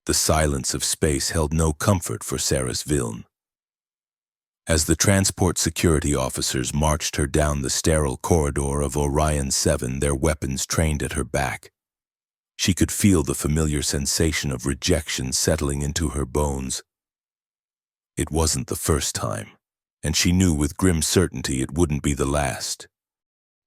The silence of space held no comfort for Saris Viln. As the transport security officers marched her down the sterile corridor of Orion 7, their weapons trained at her back, she could feel the familiar sensation of rejection settling into her bones. It wasn't the first time, and she knew with grim certainty it wouldn't be the last.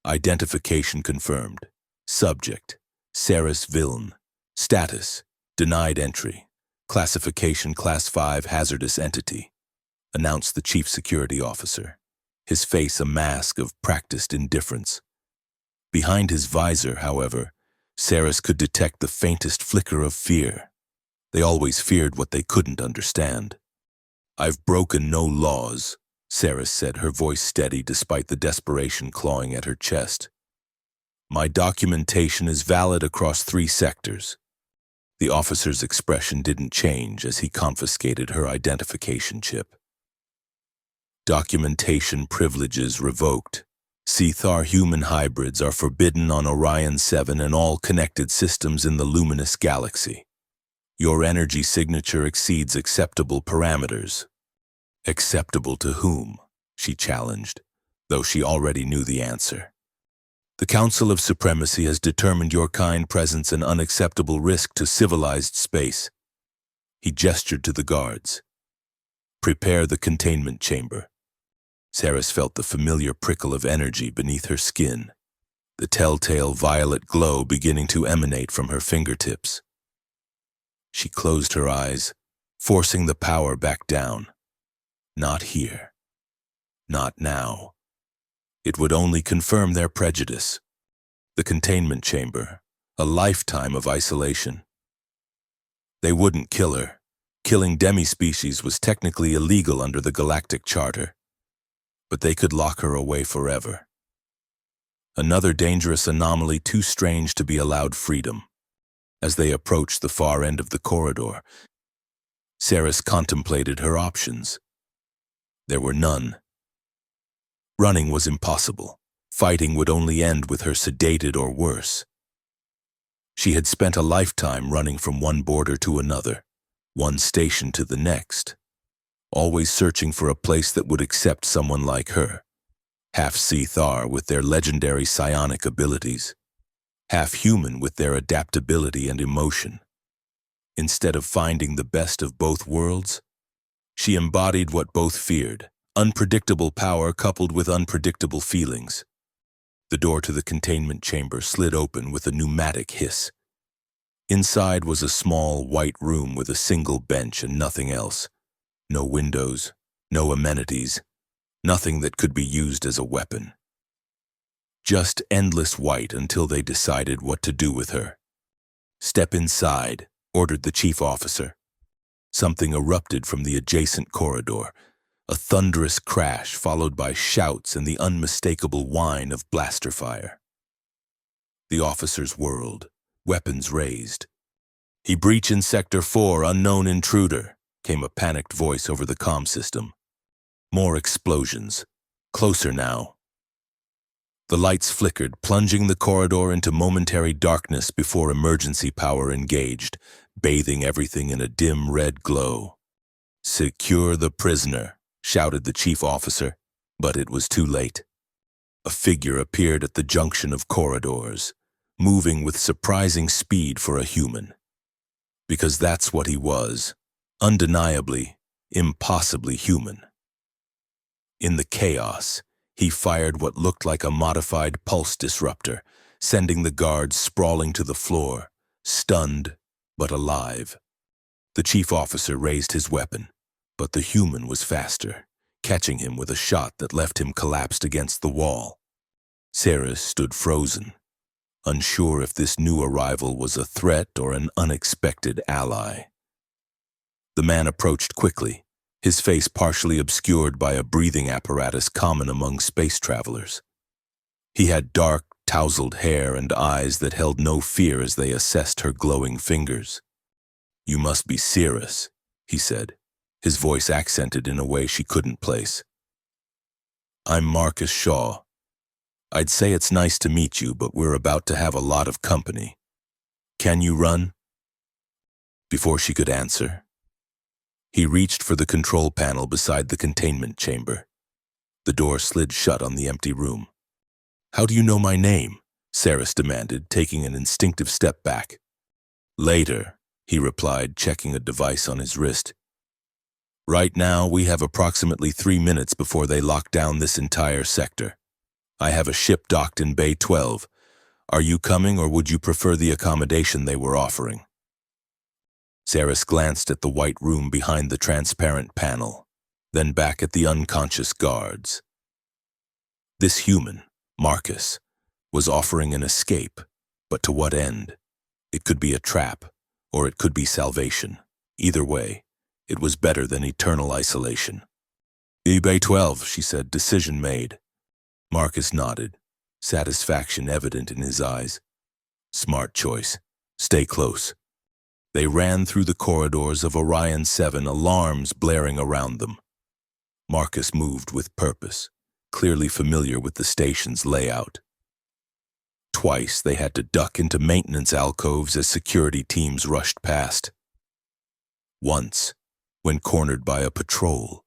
Identification confirmed. Subject: Saris Viln. Status: denied entry. Classification: Class 5 hazardous entity, announced the chief security officer, his face a mask of practiced indifference. Behind his visor, however, Saris could detect the faintest flicker of fear. They always feared what they couldn't understand. "I've broken no laws," Saris said, her voice steady despite the desperation clawing at her chest. "My documentation is valid across 3 sectors. The officer's expression didn't change as he confiscated her identification chip. "Documentation privileges revoked. Cathar human hybrids are forbidden on Orion 7 and all connected systems in the luminous galaxy. Your energy signature exceeds acceptable parameters." "Acceptable to whom?" she challenged, though she already knew the answer. "The Council of Supremacy has determined your kind presents an unacceptable risk to civilized space." He gestured to the guards. "Prepare the containment chamber." Saris felt the familiar prickle of energy beneath her skin, the telltale violet glow beginning to emanate from her fingertips. She closed her eyes, forcing the power back down. Not here. Not now. It would only confirm their prejudice. The containment chamber, a lifetime of isolation. They wouldn't kill her. Killing demispecies was technically illegal under the Galactic Charter, but they could lock her away forever. Another dangerous anomaly too strange to be allowed freedom. As they approached the far end of the corridor, Saris contemplated her options. There were none. Running was impossible. Fighting would only end with her sedated or worse. She had spent a lifetime running from one border to another, one station to the next, always searching for a place that would accept someone like her, half Cathar with their legendary psionic abilities, half human with their adaptability and emotion. Instead of finding the best of both worlds, she embodied what both feared: unpredictable power coupled with unpredictable feelings. The door to the containment chamber slid open with a pneumatic hiss. Inside was a small, white room with a single bench and nothing else. No windows, no amenities, nothing that could be used as a weapon. Just endless white until they decided what to do with her. "Step inside," ordered the chief officer. Something erupted from the adjacent corridor, a thunderous crash followed by shouts and the unmistakable whine of blaster fire. The officers whirled, weapons raised. "He breach in Sector 4, unknown intruder," came a panicked voice over the comm system. More explosions. Closer now. The lights flickered, plunging the corridor into momentary darkness before emergency power engaged, bathing everything in a dim red glow. "Secure the prisoner," shouted the chief officer, but it was too late. A figure appeared at the junction of corridors, moving with surprising speed for a human. Because that's what he was. Undeniably, impossibly human. In the chaos, he fired what looked like a modified pulse disruptor, sending the guards sprawling to the floor, stunned but alive. The chief officer raised his weapon, but the human was faster, catching him with a shot that left him collapsed against the wall. Saris stood frozen, unsure if this new arrival was a threat or an unexpected ally. The man approached quickly, his face partially obscured by a breathing apparatus common among space travelers. He had dark, tousled hair and eyes that held no fear as they assessed her glowing fingers. "You must be Saris," he said, his voice accented in a way she couldn't place. "I'm Marcus Shaw. I'd say it's nice to meet you, but we're about to have a lot of company. Can you run?" Before she could answer, he reached for the control panel beside the containment chamber. The door slid shut on the empty room. "How do you know my name?" Saris demanded, taking an instinctive step back. "Later," he replied, checking a device on his wrist. "Right now, we have approximately 3 minutes before they lock down this entire sector. I have a ship docked in Bay 12. Are you coming, or would you prefer the accommodation they were offering?" Saris glanced at the white room behind the transparent panel, then back at the unconscious guards. This human, Marcus, was offering an escape, but to what end? It could be a trap, or it could be salvation. Either way, it was better than eternal isolation. "Bay 12, she said, decision made. Marcus nodded, satisfaction evident in his eyes. "Smart choice. Stay close." They ran through the corridors of Orion 7, alarms blaring around them. Marcus moved with purpose, clearly familiar with the station's layout. Twice they had to duck into maintenance alcoves as security teams rushed past. Once, when cornered by a patrol.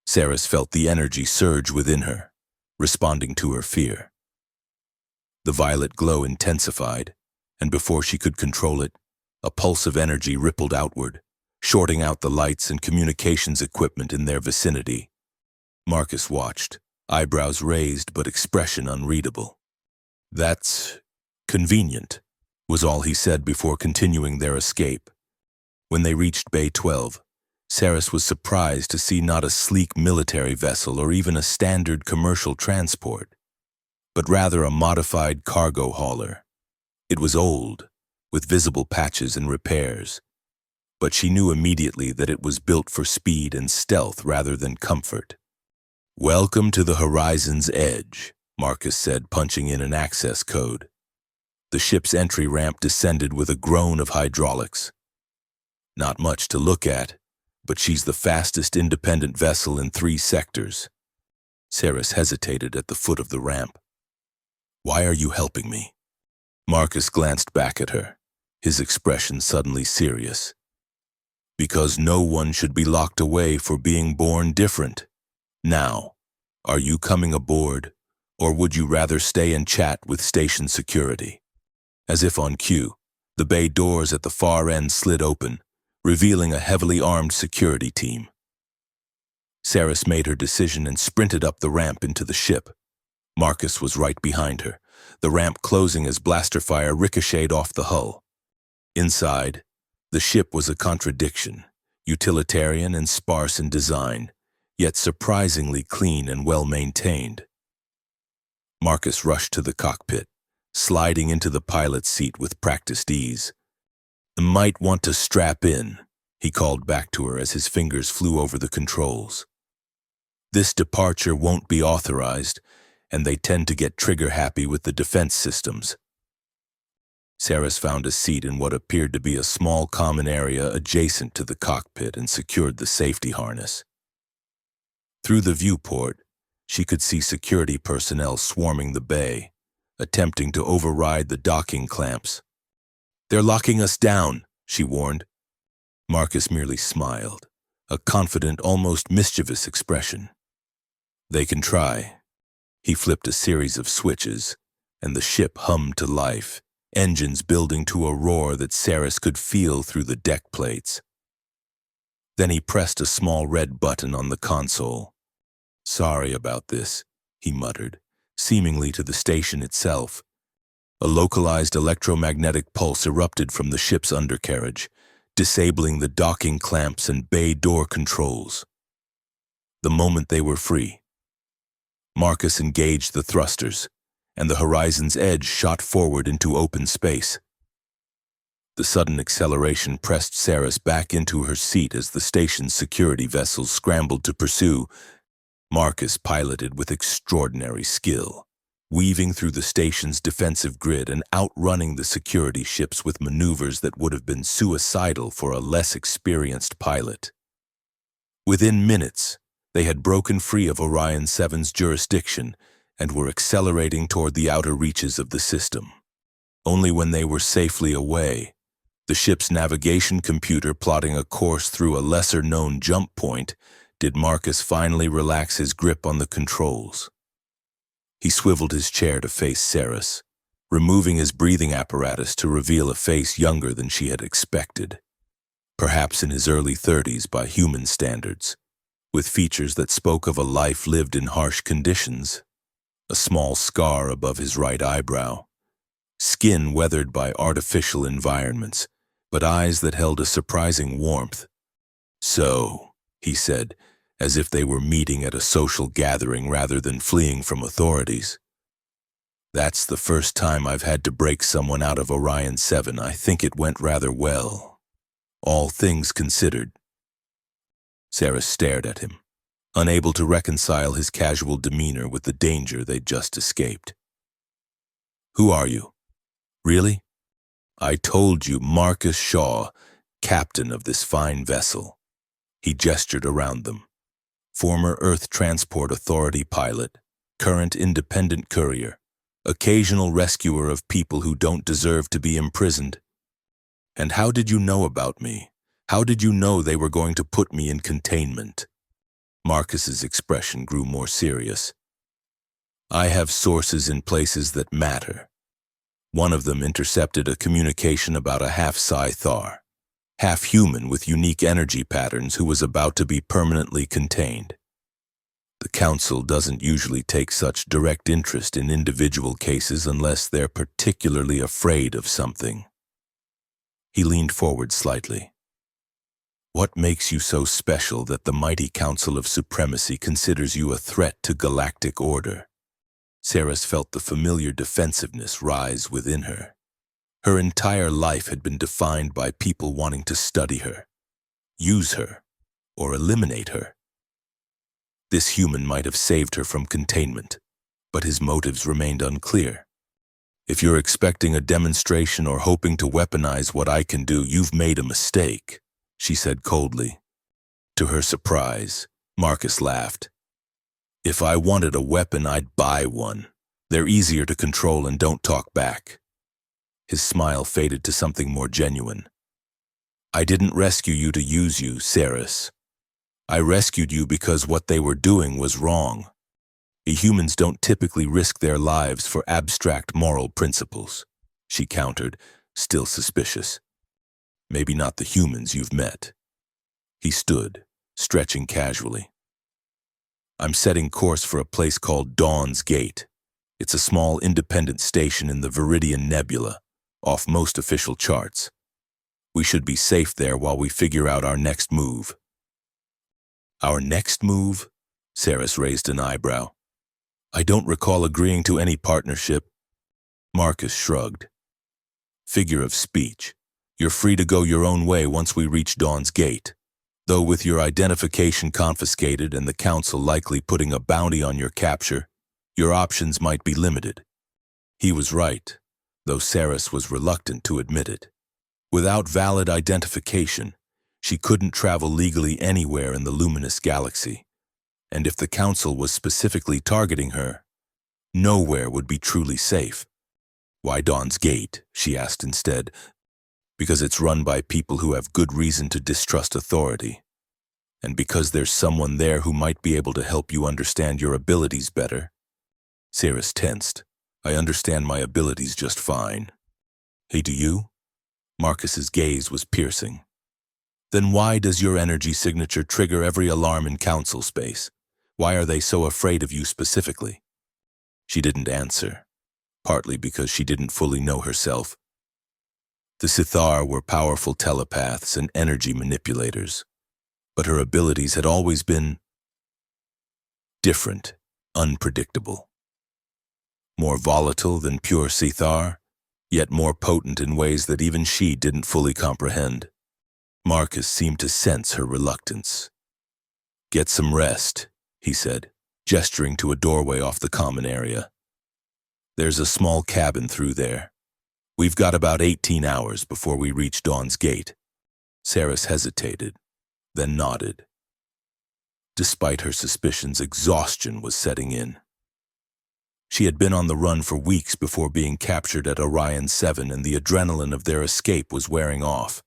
Saris felt the energy surge within her, responding to her fear. The violet glow intensified, and before she could control it, a pulse of energy rippled outward, shorting out the lights and communications equipment in their vicinity. Marcus watched, eyebrows raised but expression unreadable. "That's convenient," was all he said before continuing their escape. When they reached Bay 12, Saris was surprised to see not a sleek military vessel or even a standard commercial transport, but rather a modified cargo hauler. It was old, with visible patches and repairs, but she knew immediately that it was built for speed and stealth rather than comfort. "Welcome to the Horizon's Edge," Marcus said, punching in an access code. The ship's entry ramp descended with a groan of hydraulics. "Not much to look at, but she's the fastest independent vessel in 3 sectors. Saris hesitated at the foot of the ramp. "Why are you helping me?" Marcus glanced back at her, his expression suddenly serious. "Because no one should be locked away for being born different. Now, are you coming aboard, or would you rather stay and chat with station security?" As if on cue, the bay doors at the far end slid open, revealing a heavily armed security team. Saris made her decision and sprinted up the ramp into the ship. Marcus was right behind her, the ramp closing as blaster fire ricocheted off the hull. Inside, the ship was a contradiction, utilitarian and sparse in design, yet surprisingly clean and well-maintained. Marcus rushed to the cockpit, sliding into the pilot's seat with practiced ease. "Might want to strap in," he called back to her as his fingers flew over the controls. "This departure won't be authorized, and they tend to get trigger-happy with the defense systems." Saris found a seat in what appeared to be a small common area adjacent to the cockpit and secured the safety harness. Through the viewport, she could see security personnel swarming the bay, attempting to override the docking clamps. "They're locking us down," she warned. Marcus merely smiled, a confident, almost mischievous expression. "They can try." He flipped a series of switches, and the ship hummed to life, engines building to a roar that Saris could feel through the deck plates. Then he pressed a small red button on the console. "Sorry about this," he muttered, seemingly to the station itself. A localized electromagnetic pulse erupted from the ship's undercarriage, disabling the docking clamps and bay door controls. The moment they were free, Marcus engaged the thrusters, and the Horizon's Edge shot forward into open space. The sudden acceleration pressed Saris back into her seat as the station's security vessels scrambled to pursue. Marcus piloted with extraordinary skill, weaving through the station's defensive grid and outrunning the security ships with maneuvers that would have been suicidal for a less experienced pilot. Within minutes, they had broken free of Orion 7's jurisdiction and were accelerating toward the outer reaches of the system. Only when they were safely away, The ship's navigation computer plotting a course through a lesser-known jump point, did Marcus finally relax his grip on the controls. He swiveled his chair to face Ceres, removing his breathing apparatus to reveal a face younger than she had expected. Perhaps in his early 30s by human standards, with features that spoke of a life lived in harsh conditions, a small scar above his right eyebrow, skin weathered by artificial environments, but eyes that held a surprising warmth. "So," he said, as if they were meeting at a social gathering rather than fleeing from authorities. "That's the first time I've had to break someone out of Orion 7. I think it went rather well, all things considered." Sarah stared at him, unable to reconcile his casual demeanor with the danger they'd just escaped. "Who are you? Really?" "I told you, Marcus Shaw, captain of this fine vessel." He gestured around them. "Former Earth Transport Authority pilot, current independent courier, occasional rescuer of people who don't deserve to be imprisoned. And how did you know about me? How did you know they were going to put me in containment?" Marcus's expression grew more serious. "I have sources in places that matter. One of them intercepted a communication about a half-Sci-Thar, half-human with unique energy patterns who was about to be permanently contained. The Council doesn't usually take such direct interest in individual cases unless they're particularly afraid of something." He leaned forward slightly. "What makes you so special that the mighty Council of Supremacy considers you a threat to galactic order?" Ceres felt the familiar defensiveness rise within her. Her entire life had been defined by people wanting to study her, use her, or eliminate her. This human might have saved her from containment, but his motives remained unclear. "If you're expecting a demonstration or hoping to weaponize what I can do, you've made a mistake," she said coldly. To her surprise, Marcus laughed. "If I wanted a weapon, I'd buy one. They're easier to control and don't talk back." His smile faded to something more genuine. "I didn't rescue you to use you, Ceres. I rescued you because what they were doing was wrong. Humans don't typically risk their lives for abstract moral principles," she countered, still suspicious. "Maybe not the humans you've met." He stood, stretching casually. "I'm setting course for a place called Dawn's Gate. It's a small independent station in the Viridian Nebula, off most official charts. We should be safe there while we figure out our next move." "Our next move?" Ceres raised an eyebrow. "I don't recall agreeing to any partnership." Marcus shrugged. "Figure of speech. You're free to go your own way once we reach Dawn's Gate. Though with your identification confiscated and the Council likely putting a bounty on your capture, your options might be limited." He was right, though Ceres was reluctant to admit it. Without valid identification, she couldn't travel legally anywhere in the luminous galaxy, and if the Council was specifically targeting her, nowhere would be truly safe. "Why Dawn's Gate?" she asked instead. "Because it's run by people who have good reason to distrust authority, and because there's someone there who might be able to help you understand your abilities better." Ceres tensed. "I understand my abilities just fine." "Hey, do you?" Marcus's gaze was piercing. "Then why does your energy signature trigger every alarm in Council space? Why are they so afraid of you specifically?" She didn't answer, partly because she didn't fully know herself. The Sithar were powerful telepaths and energy manipulators, but her abilities had always been different, unpredictable. More volatile than pure Sithar, yet more potent in ways that even she didn't fully comprehend. Marcus seemed to sense her reluctance. "Get some rest," he said, gesturing to a doorway off the common area. "There's a small cabin through there. We've got about 18 hours before we reach Dawn's Gate." Ceres hesitated, then nodded. Despite her suspicions, exhaustion was setting in. She had been on the run for weeks before being captured at Orion 7, and the adrenaline of their escape was wearing off.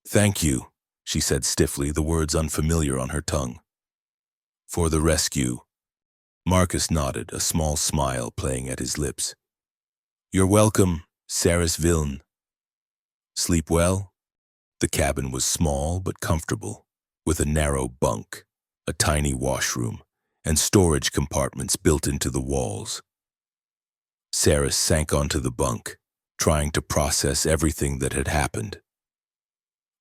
"Thank you," she said stiffly, the words unfamiliar on her tongue. "For the rescue." Marcus nodded, a small smile playing at his lips. "You're welcome, Saris Viln." "Sleep well?" The cabin was small but comfortable, with a narrow bunk, a tiny washroom, and storage compartments built into the walls. Saris sank onto the bunk, trying to process everything that had happened.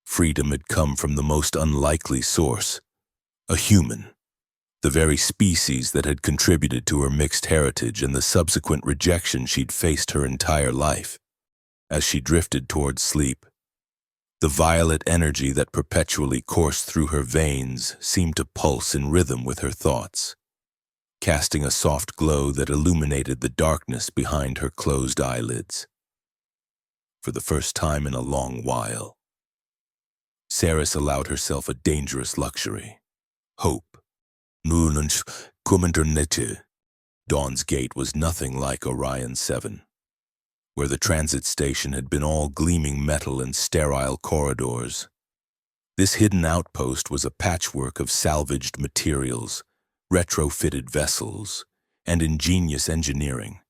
Freedom had come from the most unlikely source, a human, the very species that had contributed to her mixed heritage and the subsequent rejection she'd faced her entire life. As she drifted towards sleep, the violet energy that perpetually coursed through her veins seemed to pulse in rhythm with her thoughts, casting a soft glow that illuminated the darkness behind her closed eyelids. For the first time in a long while, Saris allowed herself a dangerous luxury: hope. Dawn's Gate was nothing like Orion 7, where the transit station had been all gleaming metal and sterile corridors. This hidden outpost was a patchwork of salvaged materials, retrofitted vessels, and ingenious engineering,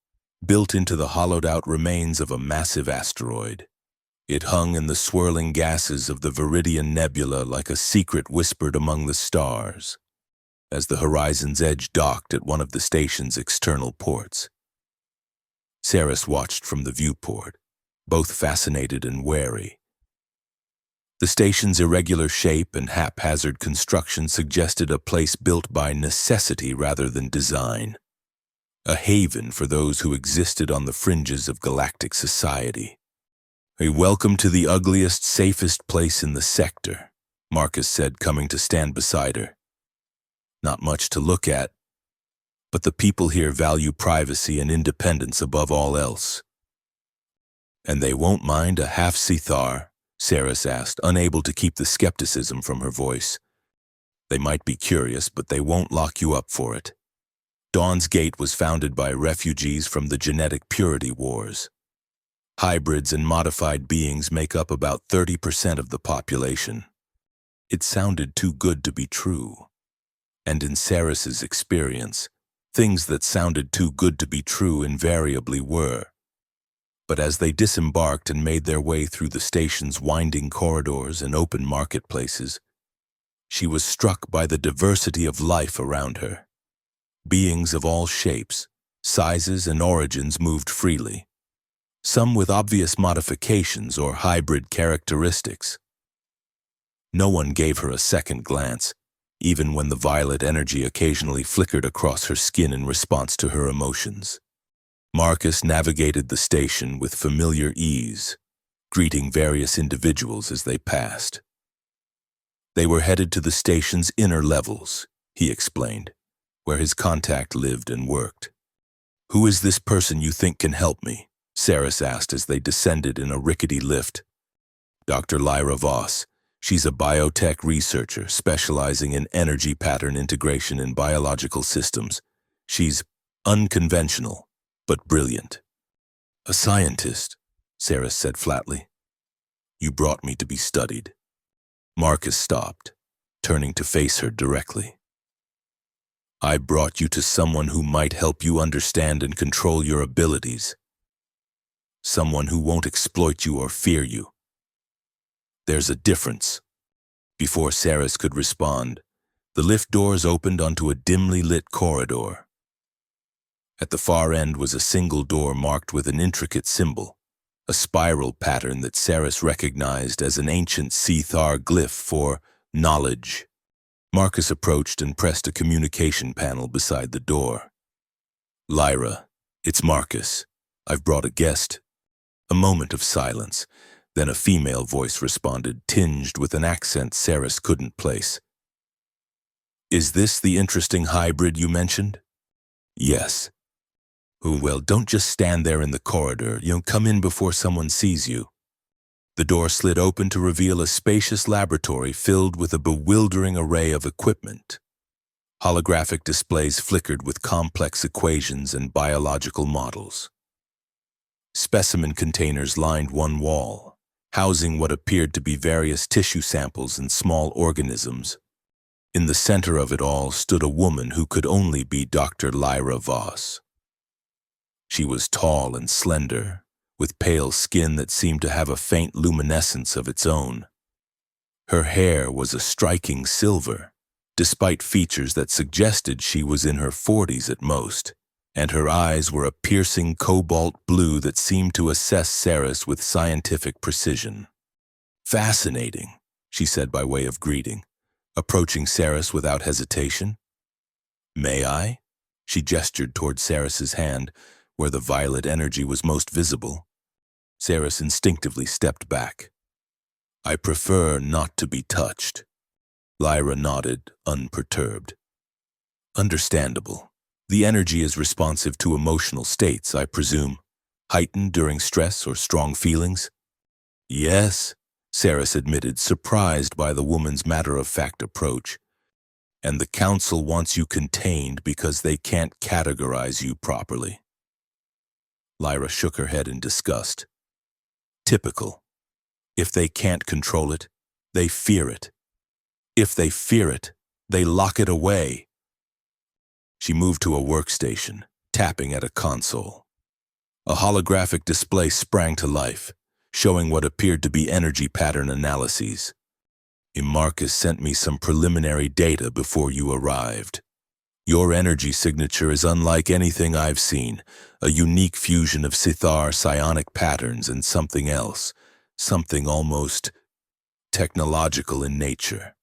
built into the hollowed-out remains of a massive asteroid. It hung in the swirling gases of the Viridian Nebula like a secret whispered among the stars, as the horizon's edge docked at one of the station's external ports. Saris watched from the viewport, both fascinated and wary. The station's irregular shape and haphazard construction suggested a place built by necessity rather than design, a haven for those who existed on the fringes of galactic society. "A welcome to the ugliest, safest place in the sector," Marcus said, coming to stand beside her. "Not much to look at, but the people here value privacy and independence above all else." "And they won't mind a half Sithar?" Saris asked, unable to keep the skepticism from her voice. "They might be curious, but they won't lock you up for it." Dawn's Gate was founded by refugees from the genetic purity wars. Hybrids and modified beings make up about 30% of the population. It sounded too good to be true. And in Saris's experience, things that sounded too good to be true invariably were. But as they disembarked and made their way through the station's winding corridors and open marketplaces, she was struck by the diversity of life around her. Beings of all shapes, sizes, and origins moved freely, some with obvious modifications or hybrid characteristics. No one gave her a second glance, even when the violet energy occasionally flickered across her skin in response to her emotions. Marcus navigated the station with familiar ease, greeting various individuals as they passed. They were headed to the station's inner levels, he explained, where his contact lived and worked. "Who is this person you think can help me?" Saris asked as they descended in a rickety lift. "Dr. Lyra Voss. She's a biotech researcher specializing in energy pattern integration in biological systems. She's unconventional, but brilliant." "A scientist," Saris said flatly. "You brought me to be studied." Marcus stopped, turning to face her directly. "I brought you to someone who might help you understand and control your abilities. Someone who won't exploit you or fear you. There's a difference." Before Saris could respond, the lift doors opened onto a dimly lit corridor. At the far end was a single door marked with an intricate symbol, a spiral pattern that Saris recognized as an ancient Sithar glyph for knowledge. Marcus approached and pressed a communication panel beside the door. "Lyra, it's Marcus. I've brought a guest." A moment of silence. Then a female voice responded, tinged with an accent Saris couldn't place. "Is this the interesting hybrid you mentioned?" "Yes." "Oh, well, don't just stand there in the corridor. Come in before someone sees you." The door slid open to reveal a spacious laboratory filled with a bewildering array of equipment. Holographic displays flickered with complex equations and biological models. Specimen containers lined one wall, housing what appeared to be various tissue samples and small organisms. In the center of it all stood a woman who could only be Dr. Lyra Voss. She was tall and slender, with pale skin that seemed to have a faint luminescence of its own. Her hair was a striking silver, despite features that suggested she was in her 40s at most, and her eyes were a piercing cobalt blue that seemed to assess Saris with scientific precision. "Fascinating," she said by way of greeting, approaching Saris without hesitation. "May I?" She gestured toward Saris's hand, where the violet energy was most visible. Saris instinctively stepped back. "I prefer not to be touched." Lyra nodded, unperturbed. "Understandable. The energy is responsive to emotional states, I presume, heightened during stress or strong feelings?" "Yes," Saris admitted, surprised by the woman's matter-of-fact approach. "And the council wants you contained because they can't categorize you properly." Lyra shook her head in disgust. "Typical. If they can't control it, they fear it. If they fear it, they lock it away." She moved to a workstation, tapping at a console. A holographic display sprang to life, showing what appeared to be energy pattern analyses. "Marcus sent me some preliminary data before you arrived. Your energy signature is unlike anything I've seen, a unique fusion of Sithar psionic patterns and something else, something almost technological in nature."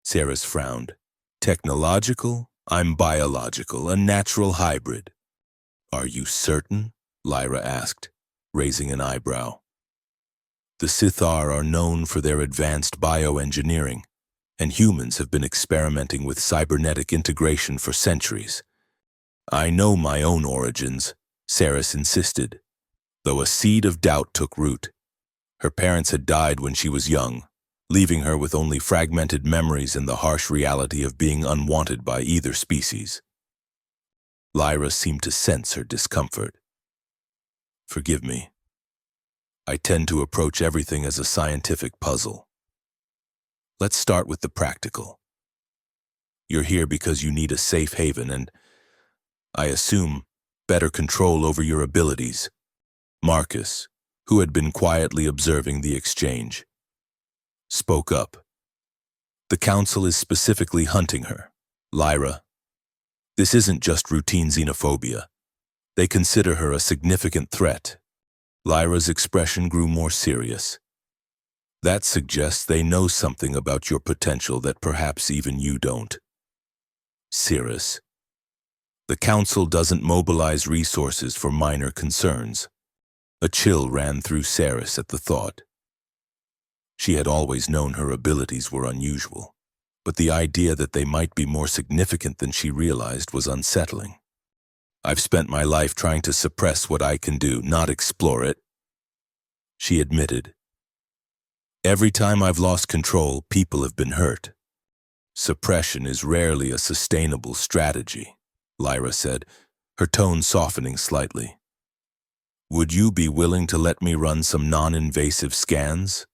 Saris frowned. "Technological? I'm biological, a natural hybrid." "Are you certain?" Lyra asked, raising an eyebrow. "The Sithar are known for their advanced bioengineering, and humans have been experimenting with cybernetic integration for centuries. I know my own origins," Saris insisted, though a seed of doubt took root. Her parents had died when she was young, leaving her with only fragmented memories and the harsh reality of being unwanted by either species. Lyra seemed to sense her discomfort. "Forgive me. I tend to approach everything as a scientific puzzle. Let's start with the practical. You're here because you need a safe haven and, I assume, better control over your abilities." Marcus, who had been quietly observing the exchange, spoke up. "The council is specifically hunting her, Lyra. This isn't just routine xenophobia. They consider her a significant threat." Lyra's expression grew more serious. "That suggests they know something about your potential that perhaps even you don't." "Saris, the council doesn't mobilize resources for minor concerns." A chill ran through Saris at the thought. She had always known her abilities were unusual, but the idea that they might be more significant than she realized was unsettling. "I've spent my life trying to suppress what I can do, not explore it," she admitted. "Every time I've lost control, people have been hurt. Suppression is rarely a sustainable strategy," Lyra said, her tone softening slightly. "Would you be willing to let me run some non-invasive scans?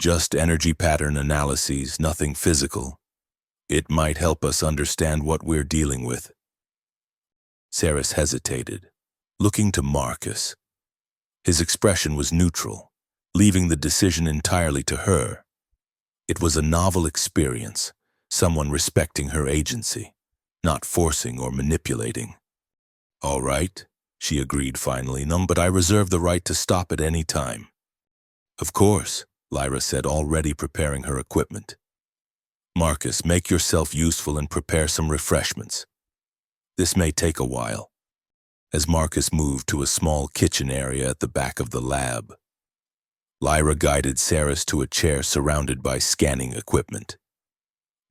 Just energy pattern analyses, nothing physical. It might help us understand what we're dealing with." Saris hesitated, looking to Marcus. His expression was neutral, leaving the decision entirely to her. It was a novel experience, someone respecting her agency, not forcing or manipulating. "All right," she agreed finally, "but I reserve the right to stop at any time." "Of course," Lyra said, already preparing her equipment. "Marcus, make yourself useful and prepare some refreshments. This may take a while," as Marcus moved to a small kitchen area at the back of the lab. Lyra guided Saris to a chair surrounded by scanning equipment.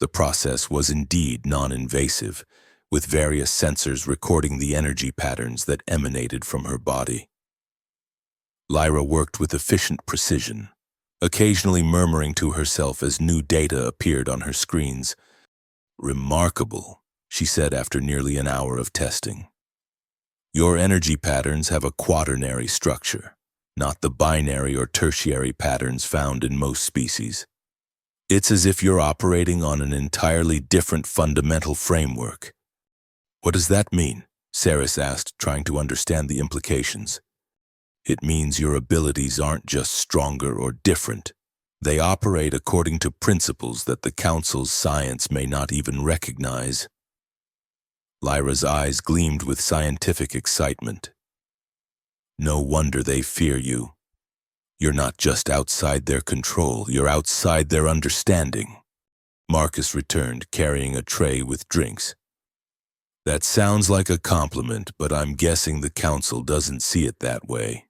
The process was indeed non-invasive, with various sensors recording the energy patterns that emanated from her body. Lyra worked with efficient precision, occasionally murmuring to herself as new data appeared on her screens. Remarkable, she said after nearly an hour of testing. Your energy patterns have a quaternary structure, not the binary or tertiary patterns found in most species. It's as if you're operating on an entirely different fundamental framework. What does that mean? Saris asked, trying to understand the implications. It means your abilities aren't just stronger or different. They operate according to principles that the Council's science may not even recognize. Lyra's eyes gleamed with scientific excitement. No wonder they fear you. You're not just outside their control, you're outside their understanding. Marcus returned, carrying a tray with drinks. That sounds like a compliment, but I'm guessing the Council doesn't see it that way.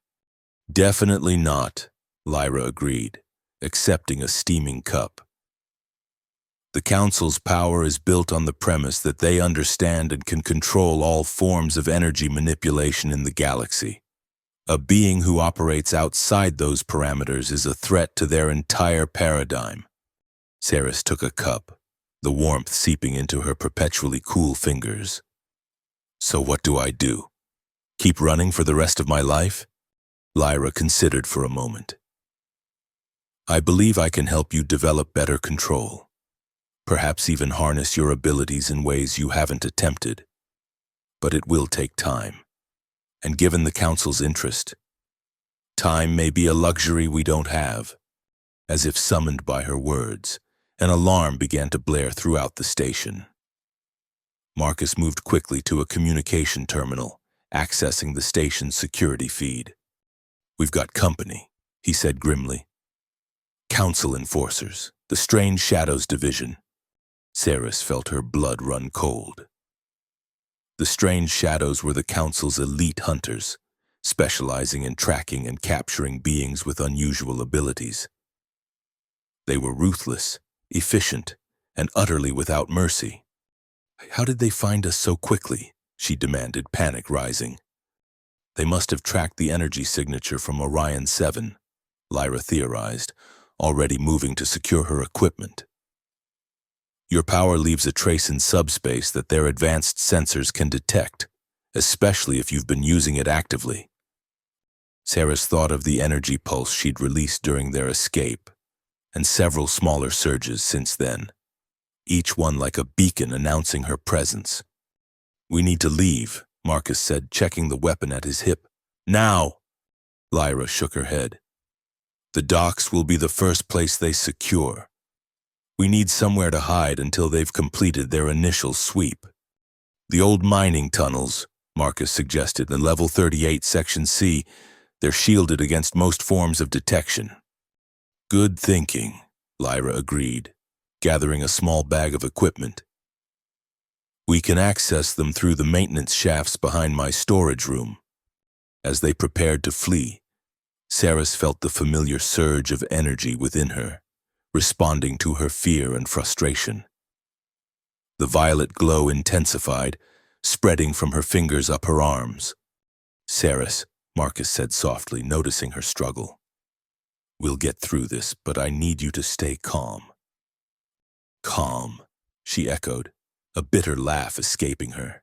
Definitely not, Lyra agreed, accepting a steaming cup. The Council's power is built on the premise that they understand and can control all forms of energy manipulation in the galaxy. A being who operates outside those parameters is a threat to their entire paradigm. Saris took a cup, the warmth seeping into her perpetually cool fingers. So what do I do? Keep running for the rest of my life? Lyra considered for a moment. I believe I can help you develop better control. Perhaps even harness your abilities in ways you haven't attempted. But it will take time. And given the Council's interest, time may be a luxury we don't have. As if summoned by her words, an alarm began to blare throughout the station. Marcus moved quickly to a communication terminal, accessing the station's security feed. We've got company, he said grimly. Council enforcers, the Strange Shadows Division. Saris felt her blood run cold. The Strange Shadows were the Council's elite hunters, specializing in tracking and capturing beings with unusual abilities. They were ruthless, efficient, and utterly without mercy. How did they find us so quickly? She demanded, panic rising. They must have tracked the energy signature from Orion 7, Lyra theorized, already moving to secure her equipment. Your power leaves a trace in subspace that their advanced sensors can detect, especially if you've been using it actively. Saris thought of the energy pulse she'd released during their escape, and several smaller surges since then, each one like a beacon announcing her presence. We need to leave, Marcus said, checking the weapon at his hip. Now! Lyra shook her head. The docks will be the first place they secure. We need somewhere to hide until they've completed their initial sweep. The old mining tunnels, Marcus suggested, in Level 38, Section C, they're shielded against most forms of detection. Good thinking, Lyra agreed, gathering a small bag of equipment. We can access them through the maintenance shafts behind my storage room. As they prepared to flee, Saris felt the familiar surge of energy within her, responding to her fear and frustration. The violet glow intensified, spreading from her fingers up her arms. Saris, Marcus said softly, noticing her struggle. We'll get through this, but I need you to stay calm. Calm, she echoed, a bitter laugh escaping her.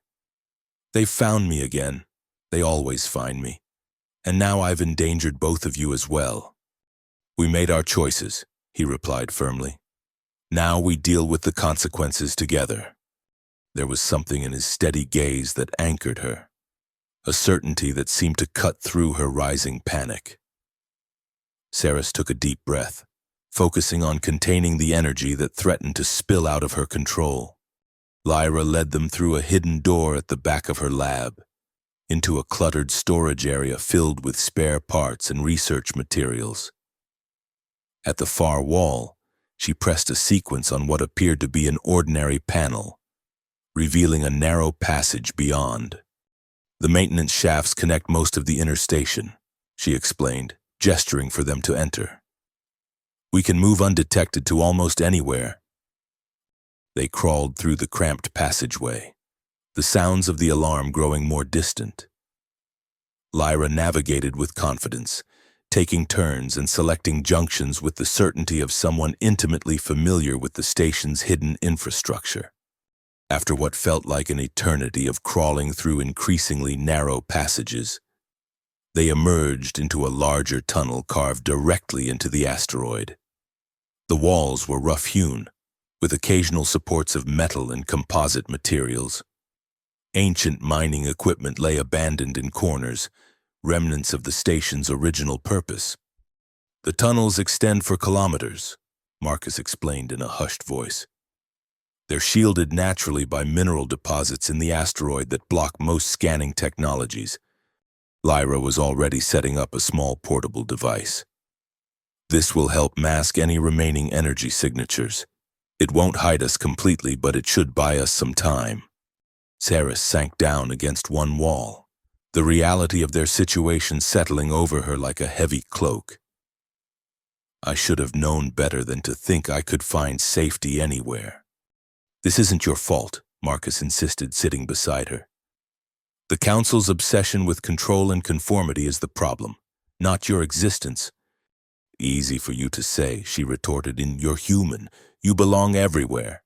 They've found me again. They always find me. And now I've endangered both of you as well. We made our choices, he replied firmly. Now we deal with the consequences together. There was something in his steady gaze that anchored her, a certainty that seemed to cut through her rising panic. Saris took a deep breath, focusing on containing the energy that threatened to spill out of her control. Lyra led them through a hidden door at the back of her lab, into a cluttered storage area filled with spare parts and research materials. At the far wall, she pressed a sequence on what appeared to be an ordinary panel, revealing a narrow passage beyond. The maintenance shafts connect most of the inner station, she explained, gesturing for them to enter. We can move undetected to almost anywhere. They crawled through the cramped passageway, the sounds of the alarm growing more distant. Lyra navigated with confidence, taking turns and selecting junctions with the certainty of someone intimately familiar with the station's hidden infrastructure. After what felt like an eternity of crawling through increasingly narrow passages, they emerged into a larger tunnel carved directly into the asteroid. The walls were rough-hewn, with occasional supports of metal and composite materials. Ancient mining equipment lay abandoned in corners, remnants of the station's original purpose. The tunnels extend for kilometers, Marcus explained in a hushed voice. They're shielded naturally by mineral deposits in the asteroid that block most scanning technologies. Lyra was already setting up a small portable device. This will help mask any remaining energy signatures. It won't hide us completely, but it should buy us some time. Saris sank down against one wall, the reality of their situation settling over her like a heavy cloak. I should have known better than to think I could find safety anywhere. This isn't your fault, Marcus insisted, sitting beside her. The Council's obsession with control and conformity is the problem, not your existence. Easy for you to say, she retorted. You're human. You belong everywhere.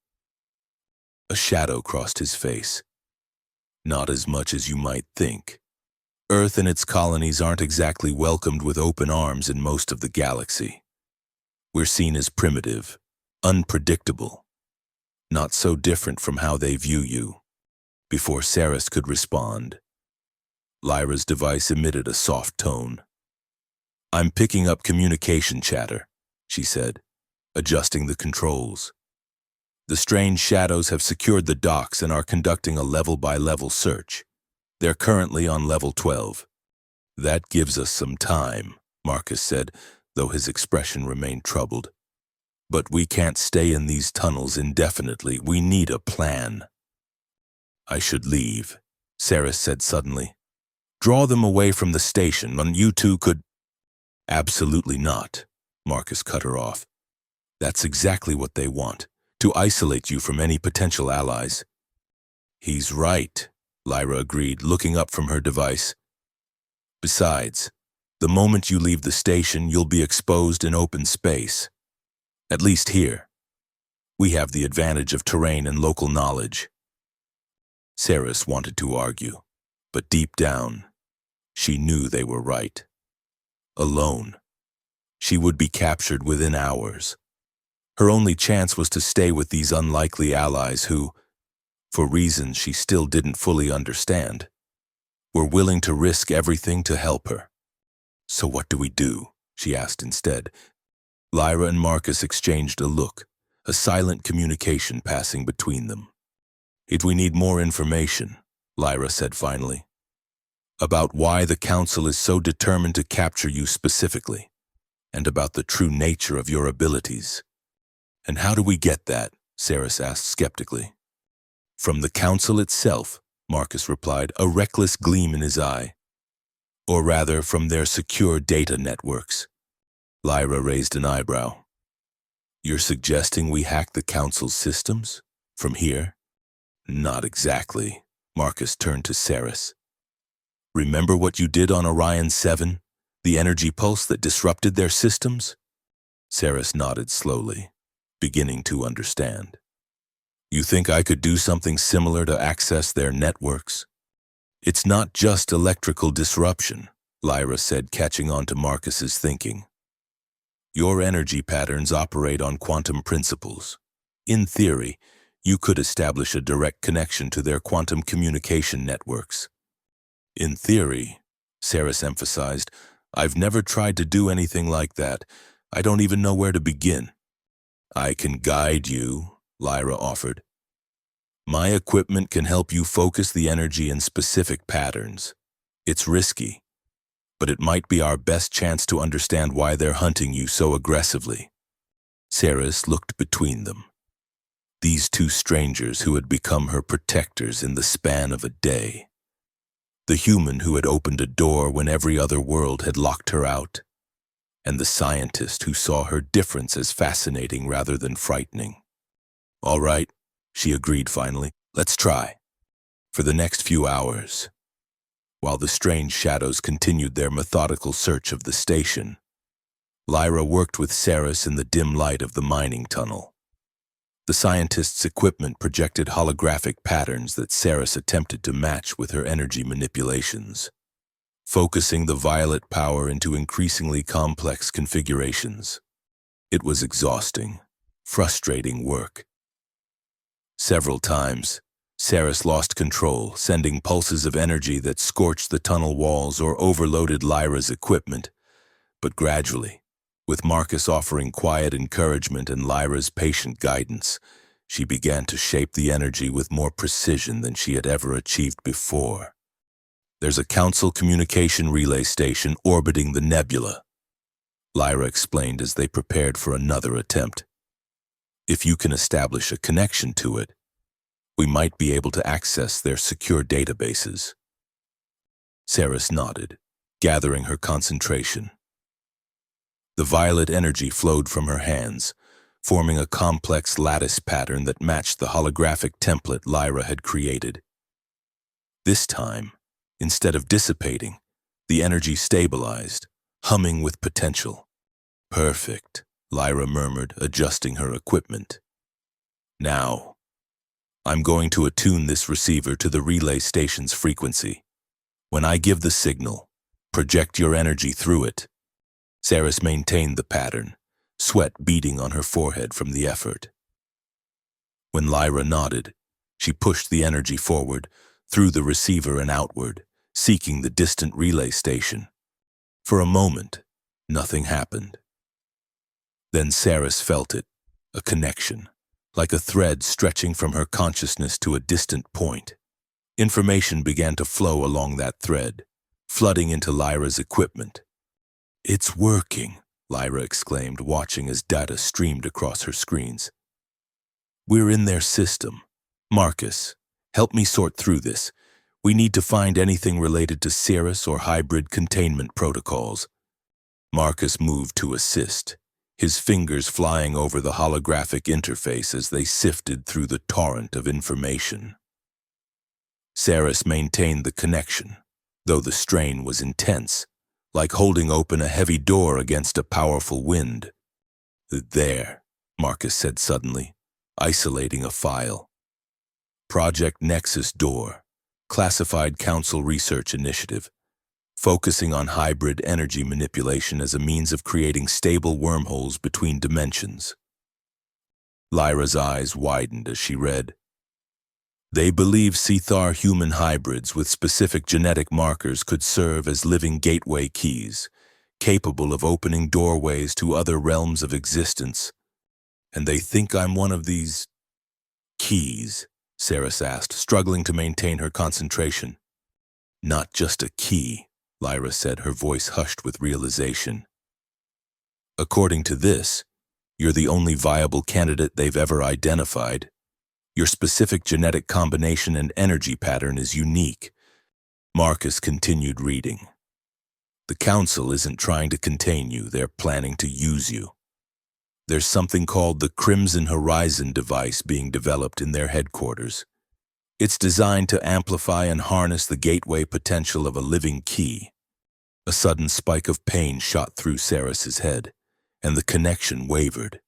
A shadow crossed his face. Not as much as you might think. Earth and its colonies aren't exactly welcomed with open arms in most of the galaxy. We're seen as primitive, unpredictable. Not so different from how they view you. Before Saris could respond, Lyra's device emitted a soft tone. I'm picking up communication chatter, she said, adjusting the controls. The strange shadows have secured the docks and are conducting a level-by-level search. They're currently on level 12. That gives us some time, Marcus said, though his expression remained troubled. But we can't stay in these tunnels indefinitely. We need a plan. I should leave, Saris said suddenly. Draw them away from the station, and you two could... Absolutely not, Marcus cut her off. That's exactly what they want, to isolate you from any potential allies. He's right, Lyra agreed, looking up from her device. Besides, the moment you leave the station, you'll be exposed in open space. At least here. We have the advantage of terrain and local knowledge. Saris wanted to argue, but deep down, she knew they were right. Alone, she would be captured within hours. Her only chance was to stay with these unlikely allies who, for reasons she still didn't fully understand, were willing to risk everything to help her. So what do we do? She asked instead. Lyra and Marcus exchanged a look, a silent communication passing between them. If we need more information, Lyra said finally, about why the Council is so determined to capture you specifically, and about the true nature of your abilities. And how do we get that? Saris asked skeptically. From the Council itself, Marcus replied, a reckless gleam in his eye. Or rather, from their secure data networks. Lyra raised an eyebrow. You're suggesting we hack the Council's systems? From here? Not exactly. Marcus turned to Saris. Remember what you did on Orion 7? The energy pulse that disrupted their systems? Saris nodded slowly, beginning to understand. You think I could do something similar to access their networks? It's not just electrical disruption, Lyra said, catching on to Marcus's thinking. Your energy patterns operate on quantum principles. In theory, you could establish a direct connection to their quantum communication networks. In theory, Saris emphasized, I've never tried to do anything like that. I don't even know where to begin. I can guide you, Lyra offered. My equipment can help you focus the energy in specific patterns. It's risky, but it might be our best chance to understand why they're hunting you so aggressively. Saris looked between them. These two strangers who had become her protectors in the span of a day. The human who had opened a door when every other world had locked her out, and the scientist who saw her difference as fascinating rather than frightening. All right, she agreed finally. Let's try. For the next few hours, while the strange shadows continued their methodical search of the station, Lyra worked with Saris in the dim light of the mining tunnel. The scientist's equipment projected holographic patterns that Saris attempted to match with her energy manipulations, focusing the violet power into increasingly complex configurations. It was exhausting, frustrating work. Several times, Saris lost control, sending pulses of energy that scorched the tunnel walls or overloaded Lyra's equipment. But gradually, with Marcus offering quiet encouragement and Lyra's patient guidance, she began to shape the energy with more precision than she had ever achieved before. "There's a Council communication relay station orbiting the nebula," Lyra explained as they prepared for another attempt. "If you can establish a connection to it, we might be able to access their secure databases." Saris nodded, gathering her concentration. The violet energy flowed from her hands, forming a complex lattice pattern that matched the holographic template Lyra had created. This time, instead of dissipating, the energy stabilized, humming with potential. "Perfect," Lyra murmured, adjusting her equipment. "Now, I'm going to attune this receiver to the relay station's frequency. When I give the signal, project your energy through it." Saris maintained the pattern, sweat beading on her forehead from the effort. When Lyra nodded, she pushed the energy forward, through the receiver and outward, seeking the distant relay station. For a moment, nothing happened. Then Saris felt it, a connection, like a thread stretching from her consciousness to a distant point. Information began to flow along that thread, flooding into Lyra's equipment. "It's working," Lyra exclaimed, watching as data streamed across her screens. "We're in their system. Marcus, help me sort through this. We need to find anything related to Cirrus or hybrid containment protocols." Marcus moved to assist, his fingers flying over the holographic interface as they sifted through the torrent of information. Saris maintained the connection, though the strain was intense, like holding open a heavy door against a powerful wind. "There," Marcus said suddenly, isolating a file. "Project Nexus Door, Classified Council Research Initiative, focusing on hybrid energy manipulation as a means of creating stable wormholes between dimensions." Lyra's eyes widened as she read, "They believe Sci-Fi human hybrids with specific genetic markers could serve as living gateway keys, capable of opening doorways to other realms of existence. And they think I'm one of these keys?" Saris asked, struggling to maintain her concentration. "Not just a key," Lyra said, her voice hushed with realization. "According to this, you're the only viable candidate they've ever identified. Your specific genetic combination and energy pattern is unique." Marcus continued reading. "The Council isn't trying to contain you, they're planning to use you. There's something called the Crimson Horizon device being developed in their headquarters. It's designed to amplify and harness the gateway potential of a living key." A sudden spike of pain shot through Saris's head, and the connection wavered.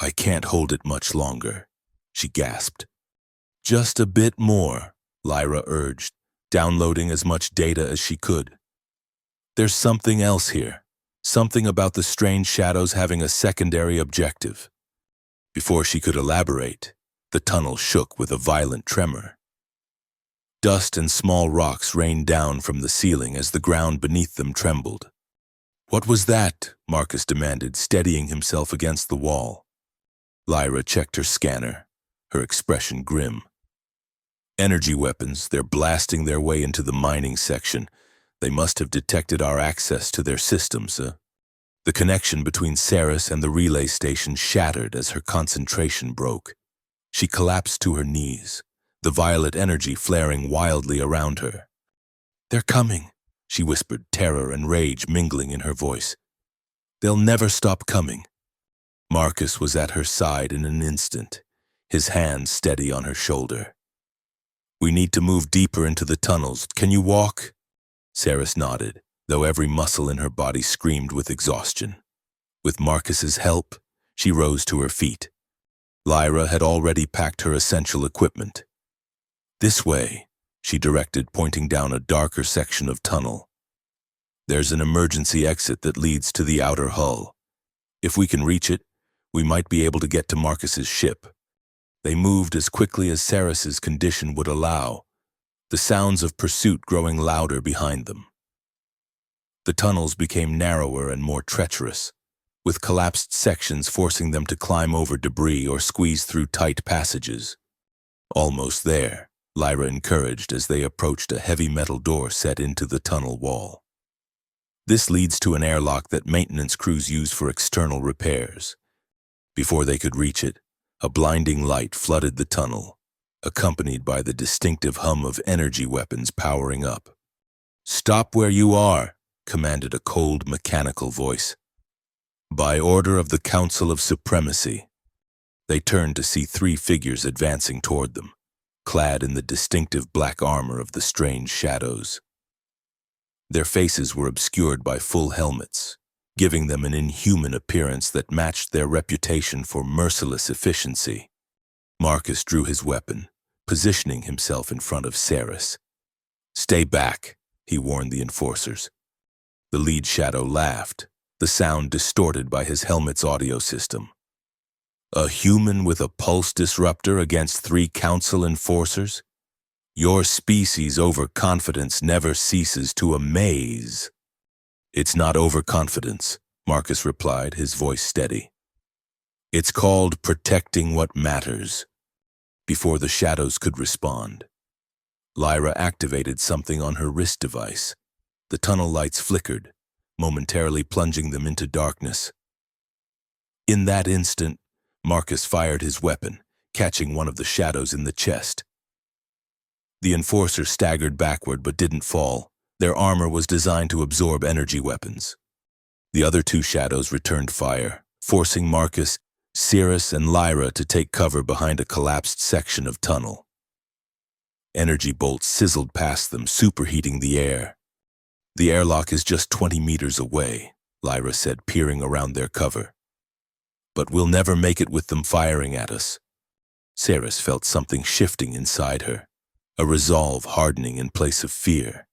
"I can't hold it much longer," she gasped. "Just a bit more," Lyra urged, downloading as much data as she could. "There's something else here, something about the strange shadows having a secondary objective." Before she could elaborate, the tunnel shook with a violent tremor. Dust and small rocks rained down from the ceiling as the ground beneath them trembled. "What was that?" Marcus demanded, steadying himself against the wall. Lyra checked her scanner, her expression grim. "Energy weapons, they're blasting their way into the mining section. They must have detected our access to their systems." The connection between Saris and the relay station shattered as her concentration broke. She collapsed to her knees, the violet energy flaring wildly around her. "They're coming," she whispered, terror and rage mingling in her voice. "They'll never stop coming." Marcus was at her side in an instant, his hand steady on her shoulder. "We need to move deeper into the tunnels. Can you walk?" Saris nodded, though every muscle in her body screamed with exhaustion. With Marcus's help, she rose to her feet. Lyra had already packed her essential equipment. "This way," she directed, pointing down a darker section of tunnel. "There's an emergency exit that leads to the outer hull. If we can reach it, we might be able to get to Marcus's ship." They moved as quickly as Ceres's condition would allow, the sounds of pursuit growing louder behind them. The tunnels became narrower and more treacherous, with collapsed sections forcing them to climb over debris or squeeze through tight passages. "Almost there," Lyra encouraged as they approached a heavy metal door set into the tunnel wall. "This leads to an airlock that maintenance crews use for external repairs." Before they could reach it, a blinding light flooded the tunnel, accompanied by the distinctive hum of energy weapons powering up. "Stop where you are," commanded a cold, mechanical voice. "By order of the Council of Supremacy." They turned to see three figures advancing toward them, clad in the distinctive black armor of the strange shadows. Their faces were obscured by full helmets, giving them an inhuman appearance that matched their reputation for merciless efficiency. Marcus drew his weapon, positioning himself in front of Ceres. "Stay back," he warned the enforcers. The lead shadow laughed, the sound distorted by his helmet's audio system. "A human with a pulse disruptor against three council enforcers? Your species' overconfidence never ceases to amaze." "It's not overconfidence," Marcus replied, his voice steady. "It's called protecting what matters." Before the shadows could respond, Lyra activated something on her wrist device. The tunnel lights flickered, momentarily plunging them into darkness. In that instant, Marcus fired his weapon, catching one of the shadows in the chest. The enforcer staggered backward but didn't fall. Their armor was designed to absorb energy weapons. The other two shadows returned fire, forcing Marcus, Ceres, and Lyra to take cover behind a collapsed section of tunnel. Energy bolts sizzled past them, superheating the air. "The airlock is just 20 meters away," Lyra said, peering around their cover. "But we'll never make it with them firing at us." Ceres felt something shifting inside her, a resolve hardening in place of fear.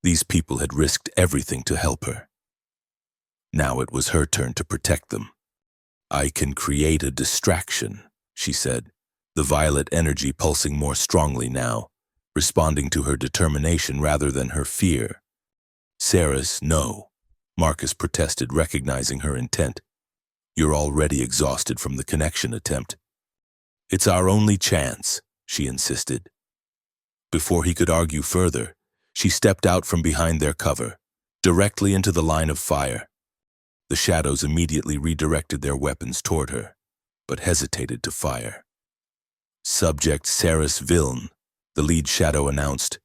These people had risked everything to help her. Now it was her turn to protect them. "I can create a distraction," she said, the violet energy pulsing more strongly now, responding to her determination rather than her fear. "Ceres, no," Marcus protested, recognizing her intent. "You're already exhausted from the connection attempt." "It's our only chance," she insisted. Before he could argue further, she stepped out from behind their cover, directly into the line of fire. The shadows immediately redirected their weapons toward her, but hesitated to fire. "Subject Ceres Viln," the lead shadow announced.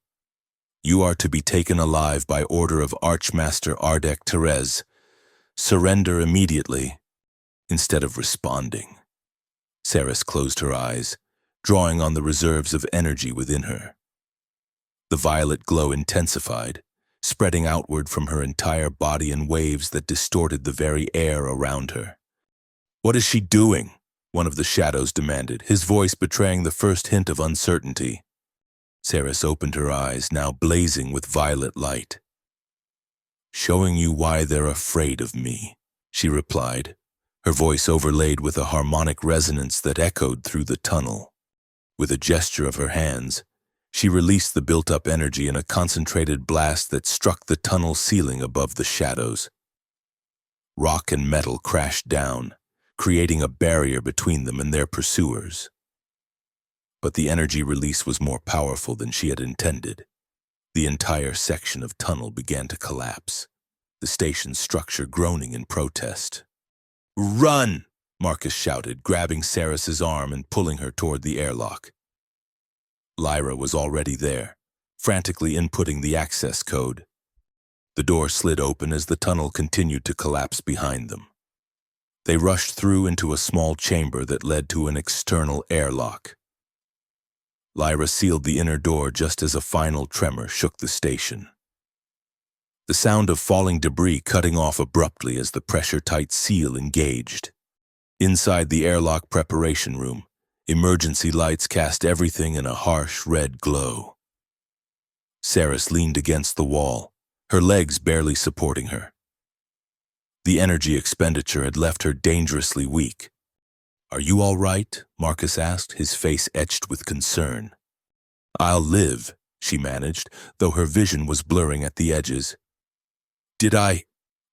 "You are to be taken alive by order of Archmaster Ardek Therese. Surrender immediately." Instead of responding, Ceres closed her eyes, drawing on the reserves of energy within her. The violet glow intensified, spreading outward from her entire body in waves that distorted the very air around her. "What is she doing?" one of the shadows demanded, his voice betraying the first hint of uncertainty. Ceres opened her eyes, now blazing with violet light. "Showing you why they're afraid of me," she replied, her voice overlaid with a harmonic resonance that echoed through the tunnel. With a gesture of her hands, she released the built-up energy in a concentrated blast that struck the tunnel ceiling above the shadows. Rock and metal crashed down, creating a barrier between them and their pursuers. But the energy release was more powerful than she had intended. The entire section of tunnel began to collapse, the station's structure groaning in protest. "Run!" Marcus shouted, grabbing Ceres's arm and pulling her toward the airlock. Lyra was already there, frantically inputting the access code. The door slid open as the tunnel continued to collapse behind them. They rushed through into a small chamber that led to an external airlock. Lyra sealed the inner door just as a final tremor shook the station. The sound of falling debris cutting off abruptly as the pressure-tight seal engaged. Inside the airlock preparation room, emergency lights cast everything in a harsh red glow. Saris leaned against the wall, her legs barely supporting her. The energy expenditure had left her dangerously weak. "Are you all right?" Marcus asked, his face etched with concern. "I'll live," she managed, though her vision was blurring at the edges.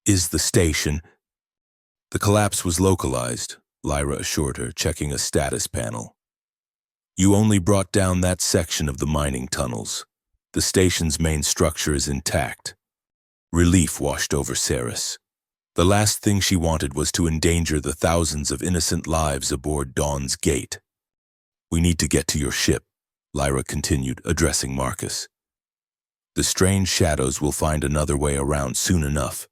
Is the station?" "The collapse was localized," Lyra assured her, checking a status panel. "You only brought down that section of the mining tunnels. The station's main structure is intact." Relief washed over Saris. The last thing she wanted was to endanger the thousands of innocent lives aboard Dawn's Gate. "We need to get to your ship," Lyra continued, addressing Marcus. "The strange shadows will find another way around soon enough."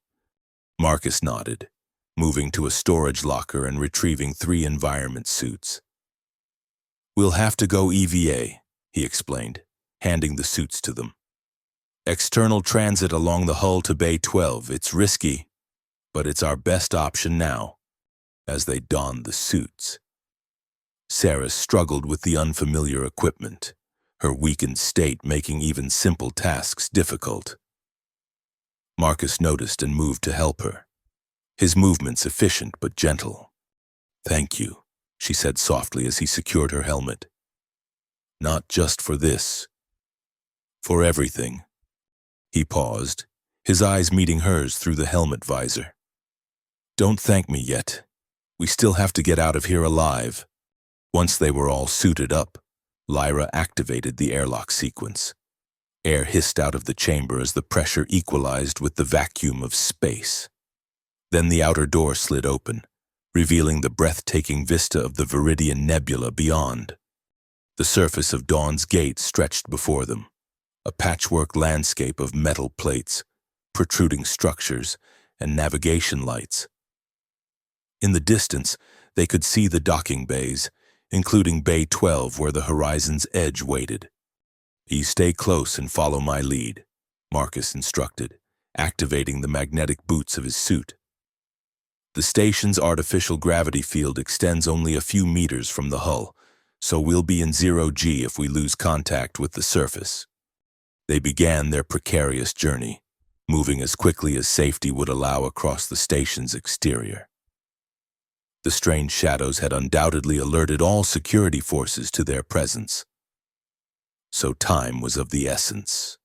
Marcus nodded, moving to a storage locker and retrieving 3 environment suits. "We'll have to go EVA," he explained, handing the suits to them. "External transit along the hull to Bay 12. It's risky, but it's our best option now." As they donned the suits, Saris struggled with the unfamiliar equipment, her weakened state making even simple tasks difficult. Marcus noticed and moved to help her, his movements efficient but gentle. "Thank you," she said softly as he secured her helmet. "Not just for this. For everything." He paused, his eyes meeting hers through the helmet visor. "Don't thank me yet. We still have to get out of here alive." Once they were all suited up, Lyra activated the airlock sequence. Air hissed out of the chamber as the pressure equalized with the vacuum of space. Then the outer door slid open, revealing the breathtaking vista of the Viridian Nebula beyond. The surface of Dawn's Gate stretched before them, a patchwork landscape of metal plates, protruding structures, and navigation lights. In the distance, they could see the docking bays, including Bay 12 where the horizon's edge waited. "You stay close and follow my lead," Marcus instructed, activating the magnetic boots of his suit. The station's artificial gravity field extends only a few meters from the hull, so we'll be in 0G if we lose contact with the surface. They began their precarious journey, moving as quickly as safety would allow across the station's exterior. The strange shadows had undoubtedly alerted all security forces to their presence. So time was of the essence.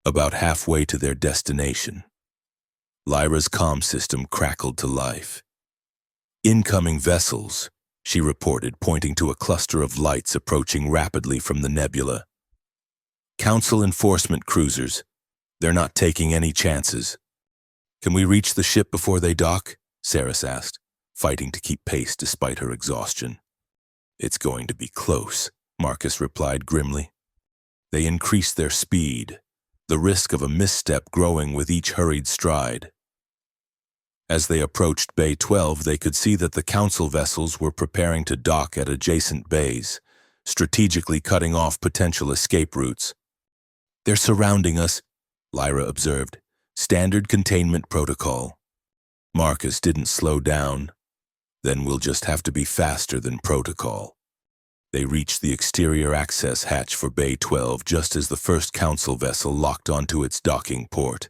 About halfway to their destination, Lyra's comm system crackled to life. "Incoming vessels," she reported, pointing to a cluster of lights approaching rapidly from the nebula. "Council enforcement cruisers. They're not taking any chances." "Can we reach the ship before they dock?" Saris asked, fighting to keep pace despite her exhaustion. "It's going to be close," Marcus replied grimly. They increased their speed, the risk of a misstep growing with each hurried stride. As they approached Bay 12, they could see that the Council vessels were preparing to dock at adjacent bays, strategically cutting off potential escape routes. "They're surrounding us," Lyra observed. "Standard containment protocol." Marcus didn't slow down. "Then we'll just have to be faster than protocol." They reached the exterior access hatch for Bay 12 just as the first Council vessel locked onto its docking port.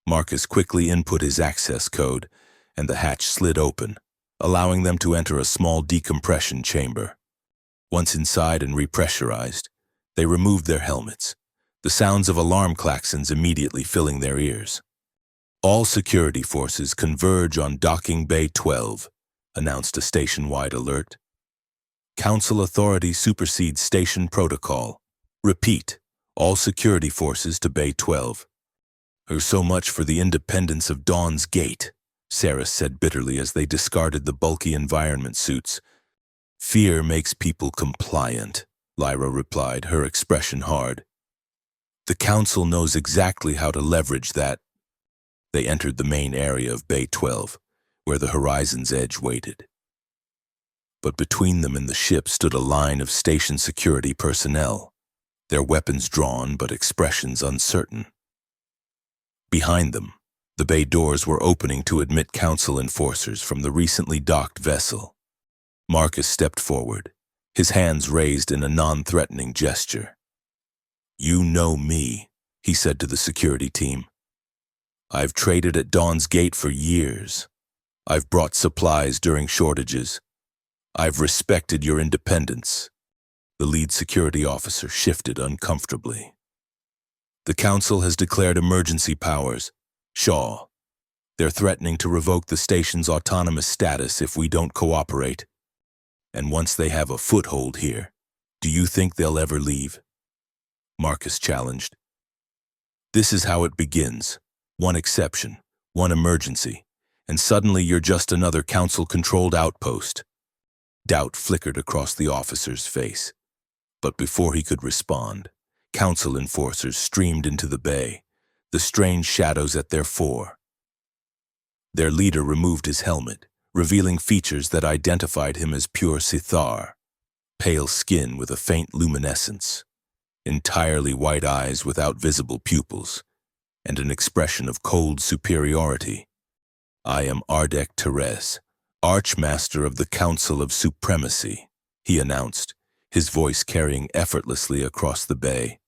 Marcus quickly input his access code, and the hatch slid open, allowing them to enter a small decompression chamber. Once inside and repressurized, they removed their helmets, the sounds of alarm klaxons immediately filling their ears. "All security forces converge on docking Bay 12, announced a station-wide alert. "Council authority supersedes station protocol. Repeat, all security forces to Bay 12. "There's so much for the independence of Dawn's Gate," Saris said bitterly as they discarded the bulky environment suits. "Fear makes people compliant," Lyra replied, her expression hard. "The Council knows exactly how to leverage that." They entered the main area of Bay 12, where the horizon's edge waited. But between them and the ship stood a line of station security personnel, their weapons drawn but expressions uncertain. Behind them, The bay doors were opening to admit council enforcers from the recently docked vessel. Marcus stepped forward, his hands raised in a non-threatening gesture. "You know me," he said to the security team. "I've traded at Dawn's Gate for years. I've brought supplies during shortages. I've respected your independence." The lead security officer shifted uncomfortably. "The council has declared emergency powers. Shaw. They're threatening to revoke the station's autonomous status if we don't cooperate. And once they have a foothold here, do you think they'll ever leave?" Marcus challenged. "This is how it begins. One exception, one emergency, and suddenly you're just another council-controlled outpost." Doubt flickered across the officer's face. But before he could respond, council enforcers streamed into the bay, the strange shadows at their fore. Their leader removed his helmet, revealing features that identified him as pure Sithar: pale skin with a faint luminescence, entirely white eyes without visible pupils, and an expression of cold superiority. "I am Ardek Teres, Archmaster of the Council of Supremacy," he announced, his voice carrying effortlessly across the bay.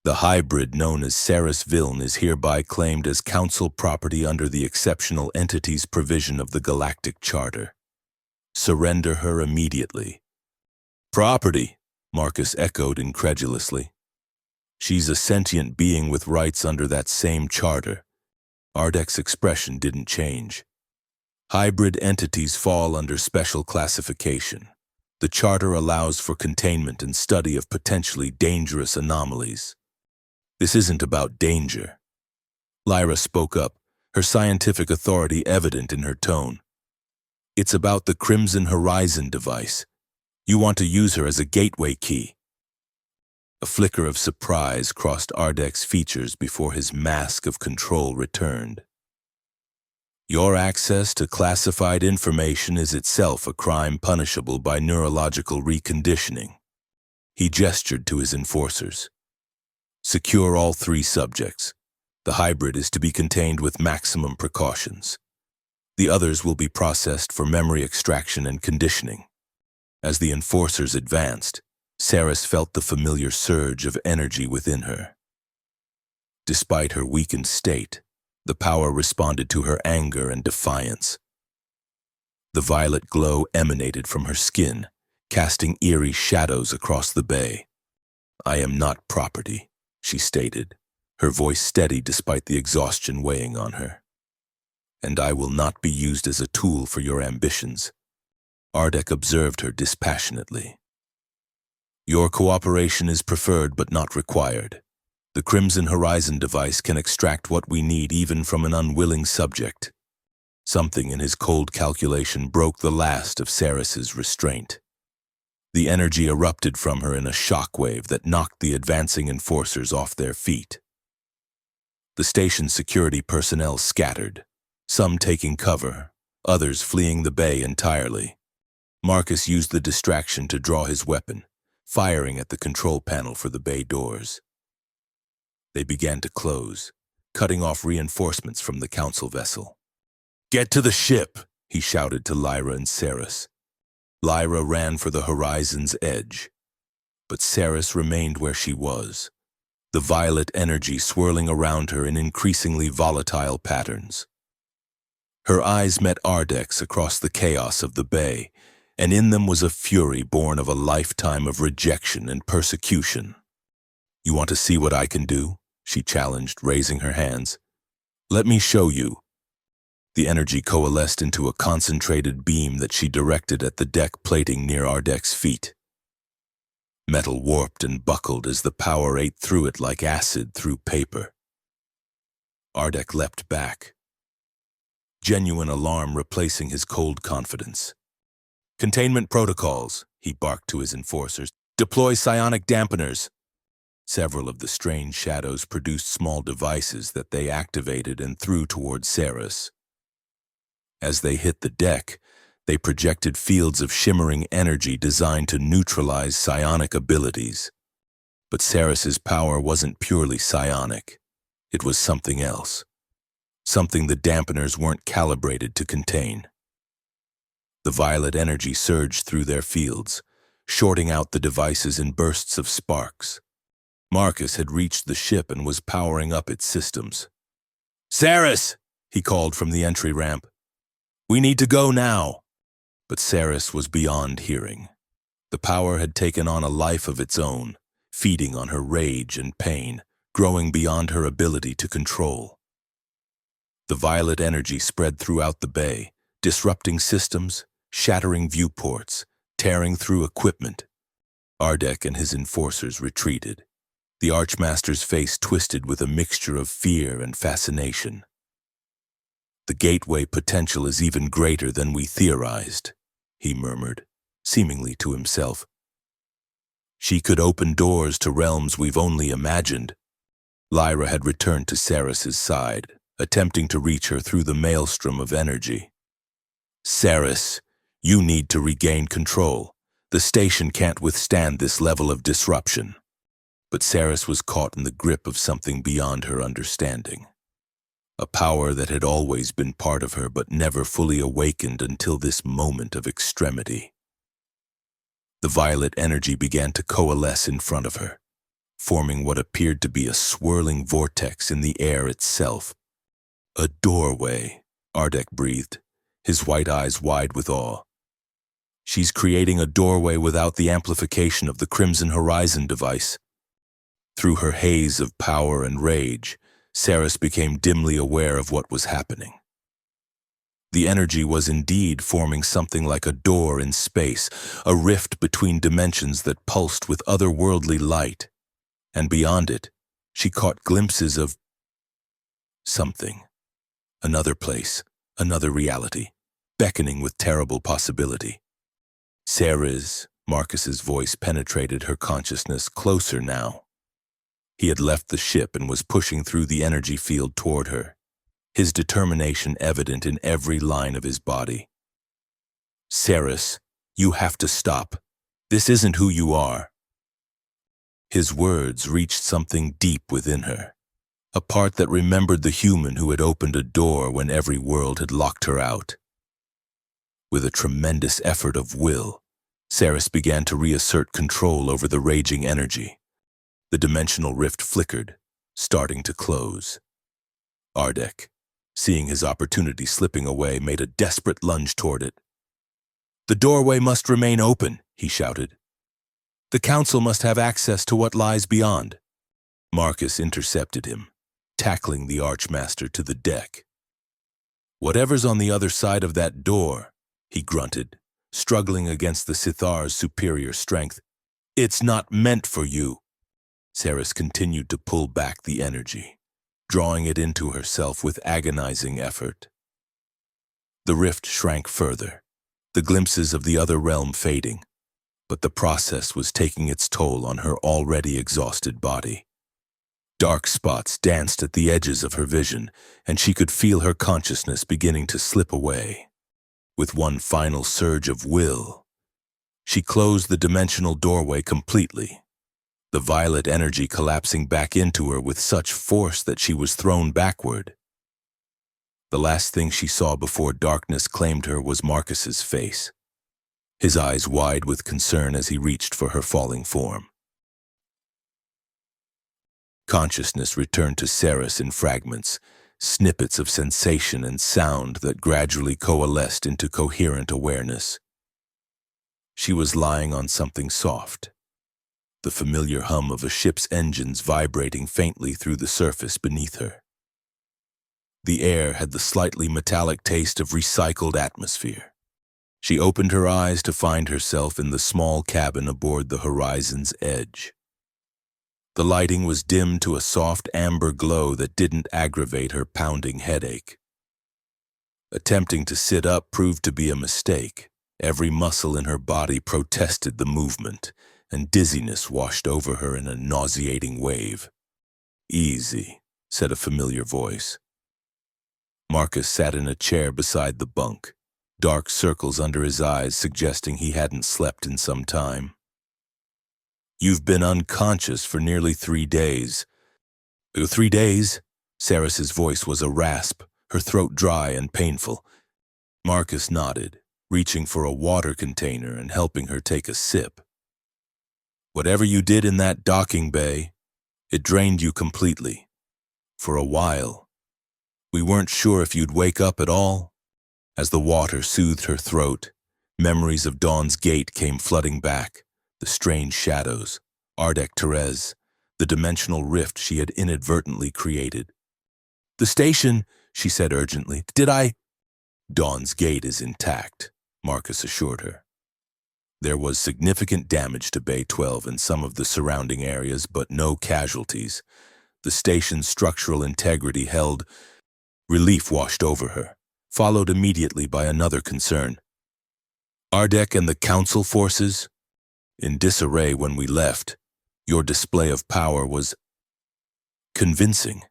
"The hybrid known as Saris Viln is hereby claimed as council property under the exceptional entities provision of the Galactic Charter. Surrender her immediately." "Property?" Marcus echoed incredulously. "She's a sentient being with rights under that same charter." Ardek's expression didn't change. "Hybrid entities fall under special classification. The charter allows for containment and study of potentially dangerous anomalies." "This isn't about danger." Lyra spoke up, her scientific authority evident in her tone. "It's about the Crimson Horizon device. You want to use her as a gateway key." A flicker of surprise crossed Ardek's features before his mask of control returned. "Your access to classified information is itself a crime punishable by neurological reconditioning." He gestured to his enforcers. "Secure all 3 subjects. The hybrid is to be contained with maximum precautions. The others will be processed for memory extraction and conditioning." As the enforcers advanced, Saris felt the familiar surge of energy within her. Despite her weakened state, the power responded to her anger and defiance. The violet glow emanated from her skin, casting eerie shadows across the bay. "I am not property," she stated, her voice steady despite the exhaustion weighing on her. "And I will not be used as a tool for your ambitions." Ardek observed her dispassionately. "Your cooperation is preferred but not required. The Crimson Horizon device can extract what we need even from an unwilling subject." Something in his cold calculation broke the last of Saris's restraint. The energy erupted from her in a shockwave that knocked the advancing enforcers off their feet. The station's security personnel scattered, some taking cover, others fleeing the bay entirely. Marcus used the distraction to draw his weapon, firing at the control panel for the bay doors. They began to close, cutting off reinforcements from the council vessel. "Get to the ship," he shouted to Lyra and Saris. Lyra ran for the horizon's edge, but Saris remained where she was, the violet energy swirling around her in increasingly volatile patterns. Her eyes met Ardek's across the chaos of the bay, and in them was a fury born of a lifetime of rejection and persecution. "You want to see what I can do?" she challenged, raising her hands. "Let me show you." The energy coalesced into a concentrated beam that she directed at the deck plating near Ardek's feet. Metal warped and buckled as the power ate through it like acid through paper. Ardek leapt back, genuine alarm replacing his cold confidence. "Containment protocols," he barked to his enforcers. "Deploy psionic dampeners." Several of the strange shadows produced small devices that they activated and threw toward Saris. As they hit the deck, they projected fields of shimmering energy designed to neutralize psionic abilities. But Saris's power wasn't purely psionic. It was something else. something the dampeners weren't calibrated to contain. The violet energy surged through their fields, shorting out the devices in bursts of sparks. Marcus had reached the ship and was powering up its systems. "Saris!" he called from the entry ramp. "We need to go now." But Saris was beyond hearing. The power had taken on a life of its own, feeding on her rage and pain, growing beyond her ability to control. The violet energy spread throughout the bay, disrupting systems, shattering viewports, tearing through equipment. Ardek and his enforcers retreated, the Archmaster's face twisted with a mixture of fear and fascination. "The gateway potential is even greater than we theorized," he murmured, seemingly to himself. "She could open doors to realms we've only imagined." Lyra had returned to Saris's side, attempting to reach her through the maelstrom of energy. "Saris, you need to regain control. The station can't withstand this level of disruption." But Saris was caught in the grip of something beyond her understanding. A power that had always been part of her but never fully awakened until this moment of extremity. The violet energy began to coalesce in front of her, forming what appeared to be a swirling vortex in the air itself. "A doorway," Ardek breathed, his white eyes wide with awe. "She's creating a doorway without the amplification of the Crimson Horizon device." Through her haze of power and rage, Saris became dimly aware of what was happening. The energy was indeed forming something like a door in space, a rift between dimensions that pulsed with otherworldly light. And beyond it, she caught glimpses of something. Another place, another reality, beckoning with terrible possibility. "Saris," Marcus's voice penetrated her consciousness closer now. He had left the ship and was pushing through the energy field toward her, his determination evident in every line of his body. "Saris, you have to stop. This isn't who you are." His words reached something deep within her, a part that remembered the human who had opened a door when every world had locked her out. With a tremendous effort of will, Saris began to reassert control over the raging energy. The dimensional rift flickered, starting to close. Ardek, seeing his opportunity slipping away, made a desperate lunge toward it. "The doorway must remain open," he shouted. "The Council must have access to what lies beyond." Marcus intercepted him, tackling the Archmaster to the deck. "Whatever's on the other side of that door," he grunted, struggling against the Sithar's superior strength, "it's not meant for you." Saris continued to pull back the energy, drawing it into herself with agonizing effort. The rift shrank further, the glimpses of the other realm fading, but the process was taking its toll on her already exhausted body. Dark spots danced at the edges of her vision, and she could feel her consciousness beginning to slip away. With one final surge of will, she closed the dimensional doorway completely, the violet energy collapsing back into her with such force that she was thrown backward. The last thing she saw before darkness claimed her was Marcus's face, his eyes wide with concern as he reached for her falling form. Consciousness returned to Saris in fragments, snippets of sensation and sound that gradually coalesced into coherent awareness. She was lying on something soft, the familiar hum of a ship's engines vibrating faintly through the surface beneath her. The air had the slightly metallic taste of recycled atmosphere. She opened her eyes to find herself in the small cabin aboard the Horizon's Edge. The lighting was dimmed to a soft amber glow that didn't aggravate her pounding headache. Attempting to sit up proved to be a mistake. Every muscle in her body protested the movement, and dizziness washed over her in a nauseating wave. "Easy," said a familiar voice. Marcus sat in a chair beside the bunk, dark circles under his eyes suggesting he hadn't slept in some time. "You've been unconscious for nearly 3 days. 3 days?" Saris's voice was a rasp, her throat dry and painful. Marcus nodded, reaching for a water container and helping her take a sip. Whatever you did in that docking bay, it drained you completely. For a while. We weren't sure if you'd wake up at all. As the water soothed her throat, memories of Dawn's Gate came flooding back, the strange shadows, Ardek Therese, the dimensional rift she had inadvertently created. "The station," she said urgently. "Did I—" "Dawn's Gate is intact," Marcus assured her. There was significant damage to Bay 12 and some of the surrounding areas, but no casualties. The station's structural integrity held. Relief washed over her, followed immediately by another concern. "Ardek and the Council forces? In disarray when we left. Your display of power was convincing.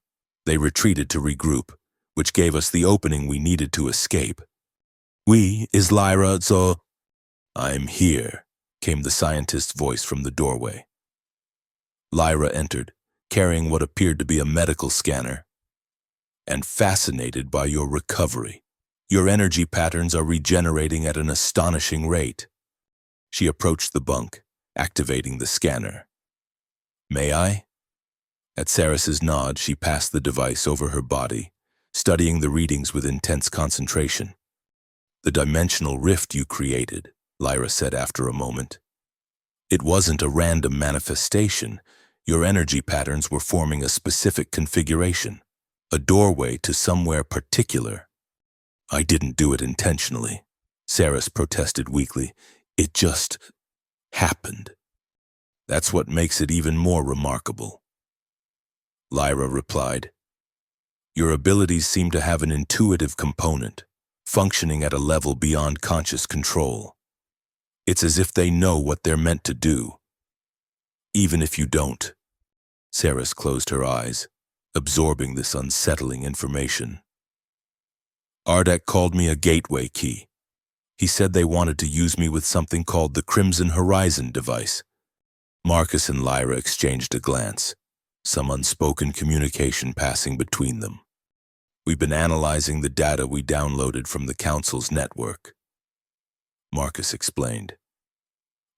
They retreated to regroup, which gave us the opening we needed to escape. Is Lyra, so—" "I'm here," came the scientist's voice from the doorway. Lyra entered, carrying what appeared to be a medical scanner. "And fascinated by your recovery. Your energy patterns are regenerating at an astonishing rate." She approached the bunk, activating the scanner. "May I?" At Saris's nod, she passed the device over her body, studying the readings with intense concentration. "The dimensional rift you created," Lyra said after a moment. "It wasn't a random manifestation. Your energy patterns were forming a specific configuration, a doorway to somewhere particular." "I didn't do it intentionally," Saris protested weakly. "It just happened. That's what makes it even more remarkable." Lyra replied, "Your abilities seem to have an intuitive component, functioning at a level beyond conscious control. It's as if they know what they're meant to do, even if you don't." Saris closed her eyes, absorbing this unsettling information. "Ardek called me a gateway key. He said they wanted to use me with something called the Crimson Horizon device." Marcus and Lyra exchanged a glance, some unspoken communication passing between them. "We've been analyzing the data we downloaded from the Council's network," Marcus explained.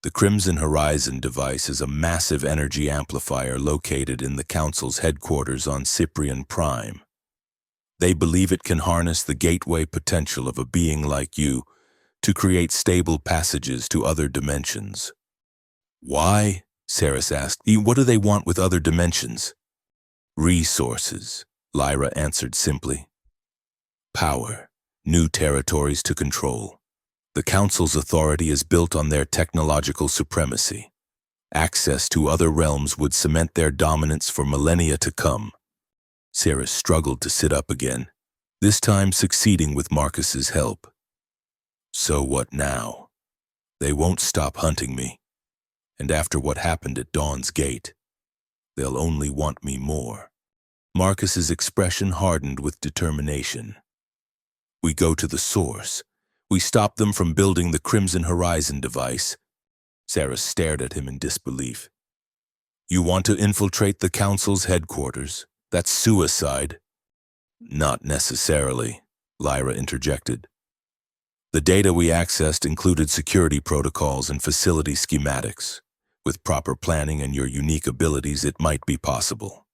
"The Crimson Horizon device is a massive energy amplifier located in the Council's headquarters on Cyprian Prime. They believe it can harness the gateway potential of a being like you to create stable passages to other dimensions." "Why?" Saris asked. "What do they want with other dimensions?" "Resources," Lyra answered simply. "Power, new territories to control. The Council's authority is built on their technological supremacy. Access to other realms would cement their dominance for millennia to come." Saris struggled to sit up again, this time succeeding with Marcus's help. "So what now? They won't stop hunting me. And after what happened at Dawn's Gate, they'll only want me more." Marcus's expression hardened with determination. "We go to the source. We stop them from building the Crimson Horizon device." Saris stared at him in disbelief. "You want to infiltrate the Council's headquarters? That's suicide." "Not necessarily," Lyra interjected. "The data we accessed included security protocols and facility schematics. With proper planning and your unique abilities, it might be possible."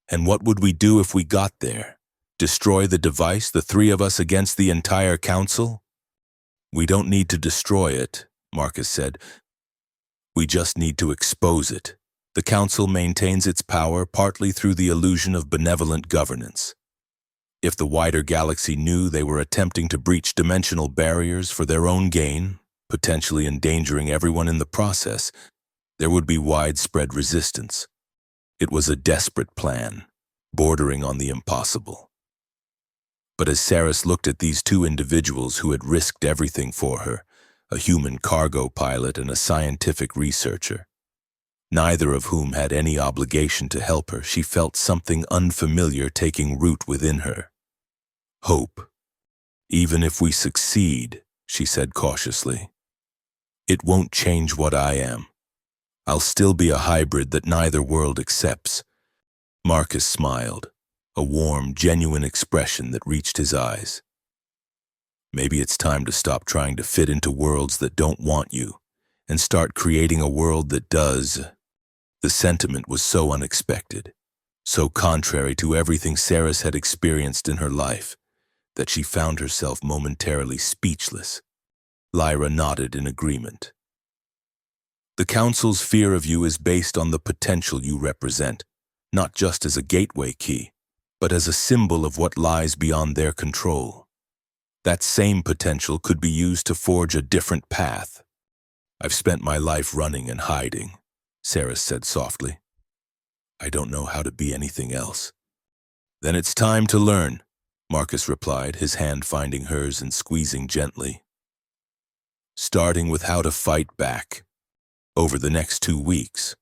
"And what would we do if we got there? Destroy the device, the three of us against the entire Council?" "We don't need to destroy it," Marcus said. "We just need to expose it. The Council maintains its power partly through the illusion of benevolent governance. If the wider galaxy knew they were attempting to breach dimensional barriers for their own gain, potentially endangering everyone in the process, there would be widespread resistance. It was a desperate plan, bordering on the impossible." But as Saris looked at these two individuals who had risked everything for her, a human cargo pilot and a scientific researcher, neither of whom had any obligation to help her, she felt something unfamiliar taking root within her. "Hope. Even if we succeed," she said cautiously, "it won't change what I am. I'll still be a hybrid that neither world accepts." Marcus smiled, a warm, genuine expression that reached his eyes. Maybe it's time to stop trying to fit into worlds that don't want you and start creating a world that does. The sentiment was so unexpected, so contrary to everything Saris had experienced in her life, that she found herself momentarily speechless. Lyra nodded in agreement. The Council's fear of you is based on the potential you represent, not just as a gateway key, but as a symbol of what lies beyond their control. That same potential could be used to forge a different path. I've spent my life running and hiding, Saris said softly. I don't know how to be anything else. Then it's time to learn, Marcus replied, his hand finding hers and squeezing gently. Starting with how to fight back. Over the next 2 weeks,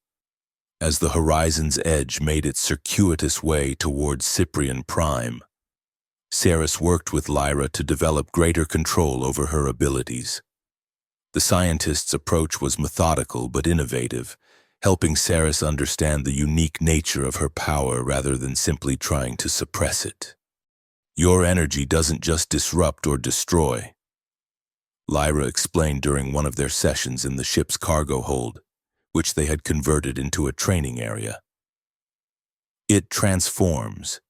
as the horizon's edge made its circuitous way towards Cyprian Prime, Saris worked with Lyra to develop greater control over her abilities. The scientist's approach was methodical but innovative, helping Saris understand the unique nature of her power rather than simply trying to suppress it. Your energy doesn't just disrupt or destroy, Lyra explained during one of their sessions in the ship's cargo hold, which they had converted into a training area. It transforms.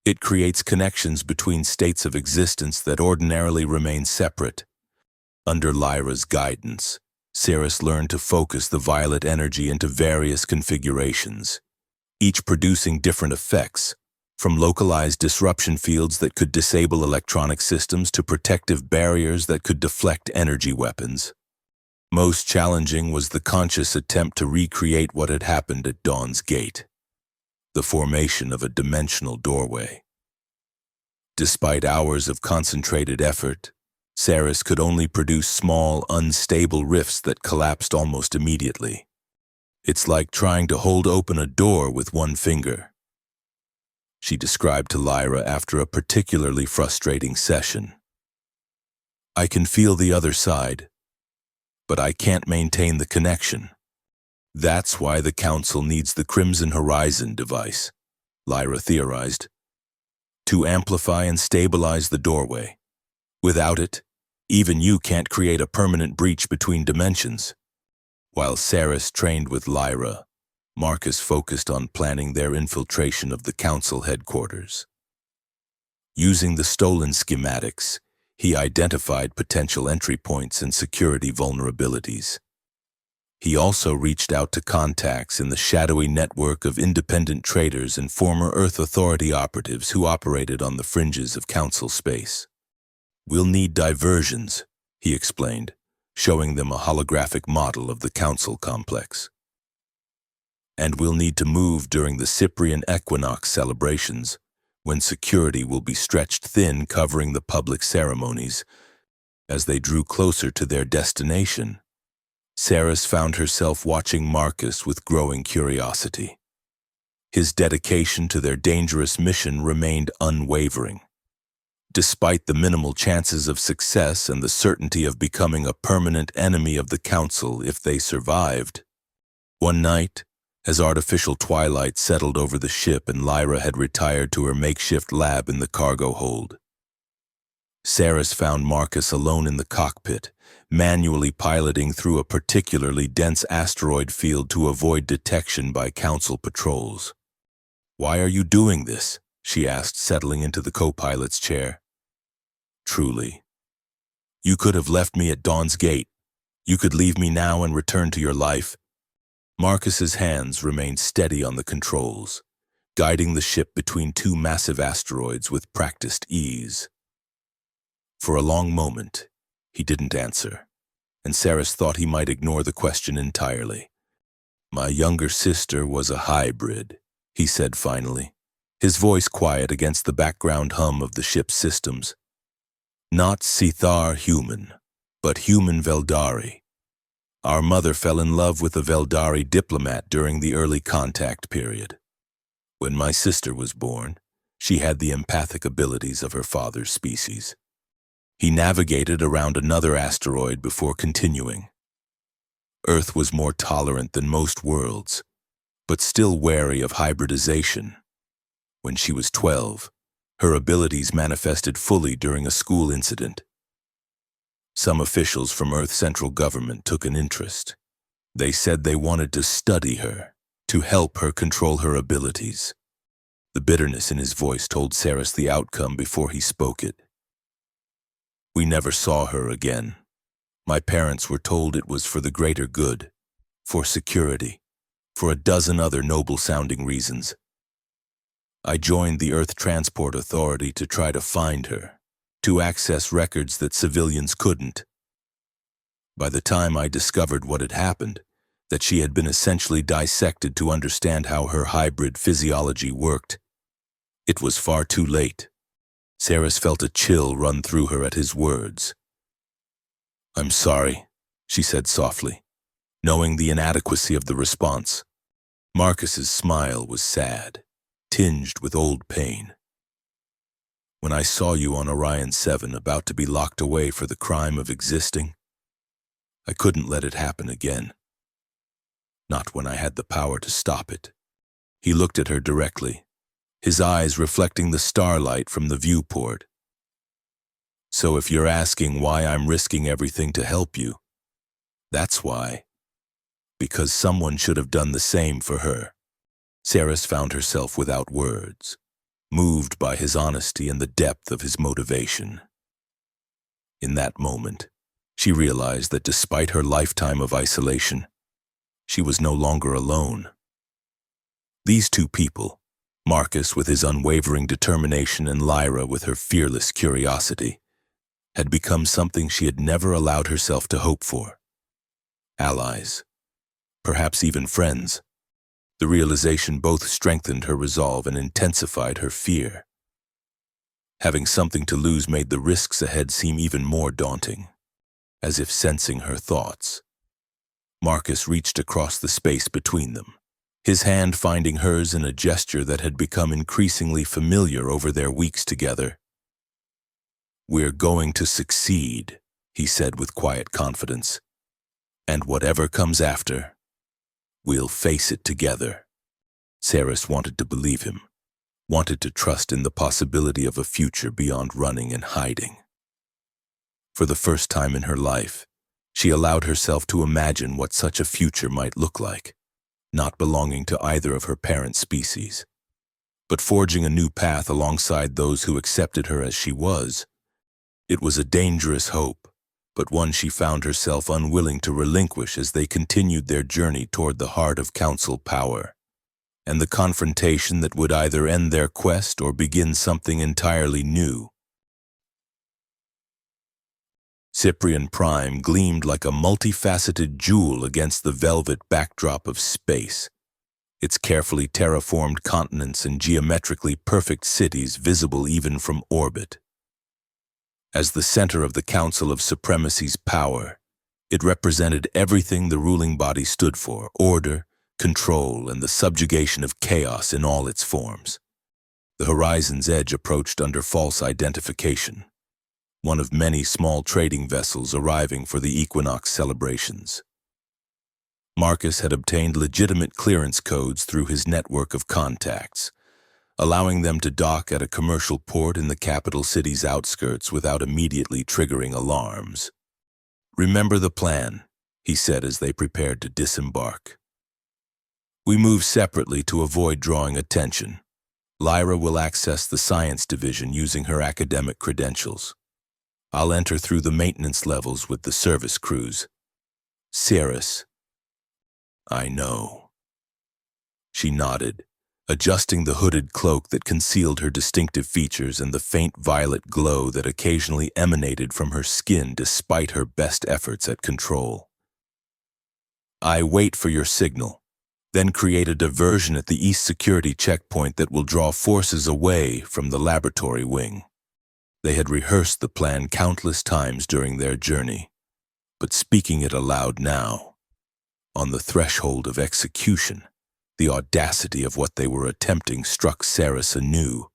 It creates connections between states of existence that ordinarily remain separate. Under Lyra's guidance, Saris learned to focus the violet energy into various configurations, each producing different effects, from localized disruption fields that could disable electronic systems to protective barriers that could deflect energy weapons. Most challenging was the conscious attempt to recreate what had happened at Dawn's Gate, the formation of a dimensional doorway. Despite hours of concentrated effort, Saris could only produce small, unstable rifts that collapsed almost immediately. It's like trying to hold open a door with one finger, she described to Lyra after a particularly frustrating session. I can feel the other side, but I can't maintain the connection. That's why the Council needs the Crimson Horizon device, Lyra theorized, to amplify and stabilize the doorway. Without it, even you can't create a permanent breach between dimensions. While Saris trained with Lyra, Marcus focused on planning their infiltration of the Council headquarters. Using the stolen schematics, he identified potential entry points and security vulnerabilities. He also reached out to contacts in the shadowy network of independent traders and former Earth Authority operatives who operated on the fringes of Council space. We'll need diversions, he explained, showing them a holographic model of the Council complex. And we'll need to move during the Cyprian equinox celebrations, when security will be stretched thin covering the public ceremonies. As they drew closer to their destination, Saris found herself watching Marcus with growing curiosity. His dedication to their dangerous mission remained unwavering. Despite the minimal chances of success and the certainty of becoming a permanent enemy of the Council if they survived, one night, as artificial twilight settled over the ship and Lyra had retired to her makeshift lab in the cargo hold, Saris found Marcus alone in the cockpit, manually piloting through a particularly dense asteroid field to avoid detection by Council patrols. "Why are you doing this?" she asked, settling into the co-pilot's chair. "Truly. You could have left me at Dawn's Gate. You could leave me now and return to your life." Marcus's hands remained steady on the controls, guiding the ship between 2 massive asteroids with practiced ease. For a long moment, he didn't answer, and Saris thought he might ignore the question entirely. "My younger sister was a hybrid," he said finally, his voice quiet against the background hum of the ship's systems. "Not Sithar human, but human Veldari. Our mother fell in love with a Veldari diplomat during the early contact period. When my sister was born, she had the empathic abilities of her father's species. He navigated around another asteroid before continuing. Earth was more tolerant than most worlds, but still wary of hybridization. When she was 12, her abilities manifested fully during a school incident. Some officials from Earth's central government took an interest. They said they wanted to study her, to help her control her abilities. The bitterness in his voice told Saris the outcome before he spoke it. We never saw her again. My parents were told it was for the greater good, for security, for a dozen other noble-sounding reasons. I joined the Earth Transport Authority to try to find her, to access records that civilians couldn't. By the time I discovered what had happened, that she had been essentially dissected to understand how her hybrid physiology worked, it was far too late. Saris felt a chill run through her at his words. "I'm sorry," she said softly, knowing the inadequacy of the response. Marcus's smile was sad, tinged with old pain. "When I saw you on Orion 7 about to be locked away for the crime of existing, I couldn't let it happen again. Not when I had the power to stop it." He looked at her directly, his eyes reflecting the starlight from the viewport. "So if you're asking why I'm risking everything to help you, that's why. Because someone should have done the same for her." Saris found herself without words, moved by his honesty and the depth of his motivation. In that moment, she realized that despite her lifetime of isolation, she was no longer alone. These two people, Marcus with his unwavering determination and Lyra with her fearless curiosity, had become something she had never allowed herself to hope for. Allies, perhaps even friends. The realization both strengthened her resolve and intensified her fear. Having something to lose made the risks ahead seem even more daunting. As if sensing her thoughts, Marcus reached across the space between them, his hand finding hers in a gesture that had become increasingly familiar over their weeks together. "We're going to succeed," he said with quiet confidence. "And whatever comes after, we'll face it together." Saris wanted to believe him, wanted to trust in the possibility of a future beyond running and hiding. For the first time in her life, she allowed herself to imagine what such a future might look like, not belonging to either of her parent species, but forging a new path alongside those who accepted her as she was. It was a dangerous hope, but one she found herself unwilling to relinquish as they continued their journey toward the heart of Council power, and the confrontation that would either end their quest or begin something entirely new. Cyprian Prime gleamed like a multifaceted jewel against the velvet backdrop of space, its carefully terraformed continents and geometrically perfect cities visible even from orbit. As the center of the Council of Supremacy's power, it represented everything the ruling body stood for: order, control, and the subjugation of chaos in all its forms. The horizon's edge approached under false identification, one of many small trading vessels arriving for the equinox celebrations. Marcus had obtained legitimate clearance codes through his network of contacts, allowing them to dock at a commercial port in the capital city's outskirts without immediately triggering alarms. "Remember the plan," he said as they prepared to disembark. "We move separately to avoid drawing attention. Lyra will access the science division using her academic credentials. I'll enter through the maintenance levels with the service crews. Saris." "I know." She nodded, adjusting the hooded cloak that concealed her distinctive features and the faint violet glow that occasionally emanated from her skin despite her best efforts at control. "I wait for your signal, then create a diversion at the East Security checkpoint that will draw forces away from the laboratory wing." They had rehearsed the plan countless times during their journey, but speaking it aloud now, on the threshold of execution, the audacity of what they were attempting struck Saris anew.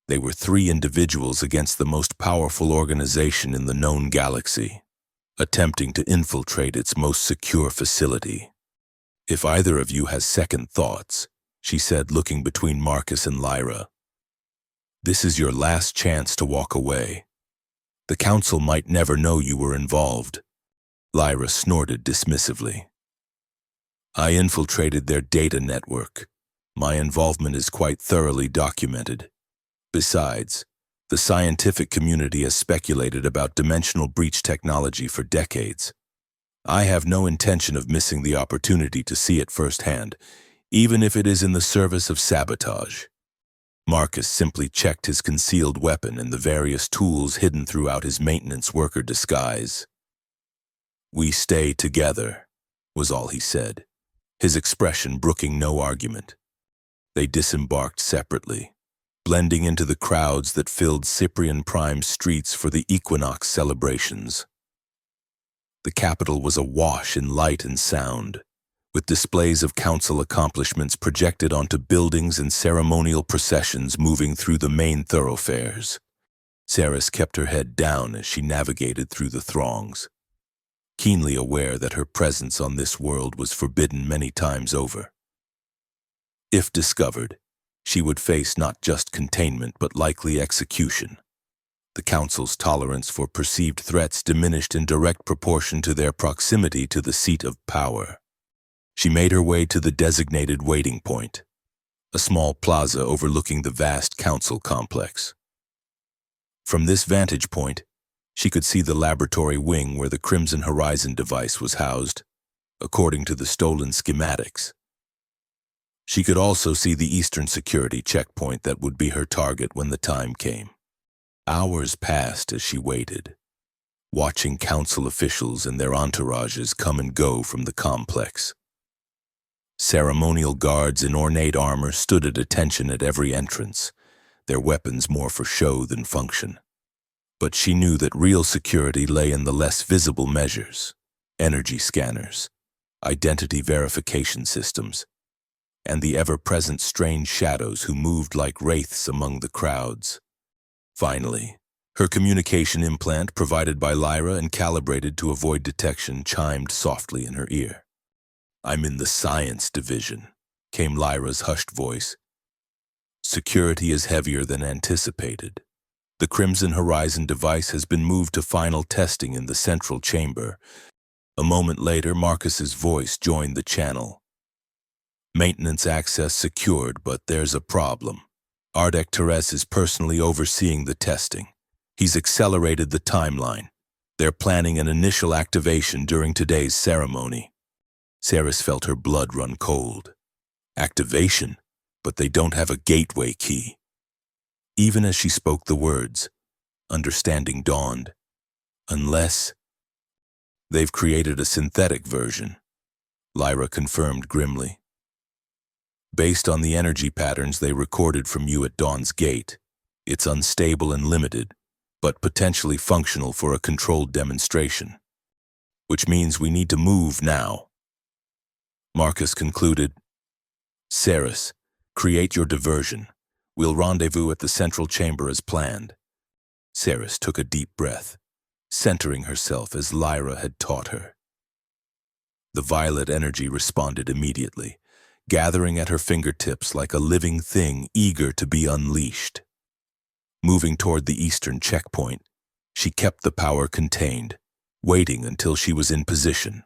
They were three individuals against the most powerful organization in the known galaxy, attempting to infiltrate its most secure facility. "If either of you has second thoughts," she said, looking between Marcus and Lyra. "This is your last chance to walk away. The council might never know you were involved." Lyra snorted dismissively. "I infiltrated their data network. My involvement is quite thoroughly documented. Besides, the scientific community has speculated about dimensional breach technology for decades. I have no intention of missing the opportunity to see it firsthand, even if it is in the service of sabotage." Marcus simply checked his concealed weapon and the various tools hidden throughout his maintenance worker disguise. "We stay together," was all he said, his expression brooking no argument. They disembarked separately, blending into the crowds that filled Cyprian Prime's streets for the equinox celebrations. The capital was awash in light and sound, with displays of council accomplishments projected onto buildings and ceremonial processions moving through the main thoroughfares. Ceres kept her head down as she navigated through the throngs, keenly aware that her presence on this world was forbidden many times over. If discovered, she would face not just containment but likely execution. The Council's tolerance for perceived threats diminished in direct proportion to their proximity to the seat of power. She made her way to the designated waiting point, a small plaza overlooking the vast council complex. From this vantage point, she could see the laboratory wing where the Crimson Horizon device was housed, according to the stolen schematics. She could also see the Eastern security checkpoint that would be her target when the time came. Hours passed as she waited, watching council officials and their entourages come and go from the complex. Ceremonial guards in ornate armor stood at attention at every entrance, their weapons more for show than function. But she knew that real security lay in the less visible measures: energy scanners, identity verification systems, and the ever-present strange shadows who moved like wraiths among the crowds. Finally, her communication implant, provided by Lyra and calibrated to avoid detection, chimed softly in her ear. "I'm in the science division," came Lyra's hushed voice. "Security is heavier than anticipated. The Crimson Horizon device has been moved to final testing in the central chamber." A moment later, Marcus's voice joined the channel. "Maintenance access secured, but there's a problem. Ardek Teres is personally overseeing the testing. He's accelerated the timeline. They're planning an initial activation during today's ceremony." Ceres felt her blood run cold. Activation? But they don't have a gateway key. Even as she spoke the words, understanding dawned. Unless they've created a synthetic version, Lyra confirmed grimly. "Based on the energy patterns they recorded from you at Dawn's Gate, it's unstable and limited, but potentially functional for a controlled demonstration. Which means we need to move now." Marcus concluded, "Ceres, create your diversion. We'll rendezvous at the central chamber as planned." Ceres took a deep breath, centering herself as Lyra had taught her. The violet energy responded immediately, gathering at her fingertips like a living thing eager to be unleashed. Moving toward the eastern checkpoint, she kept the power contained, waiting until she was in position.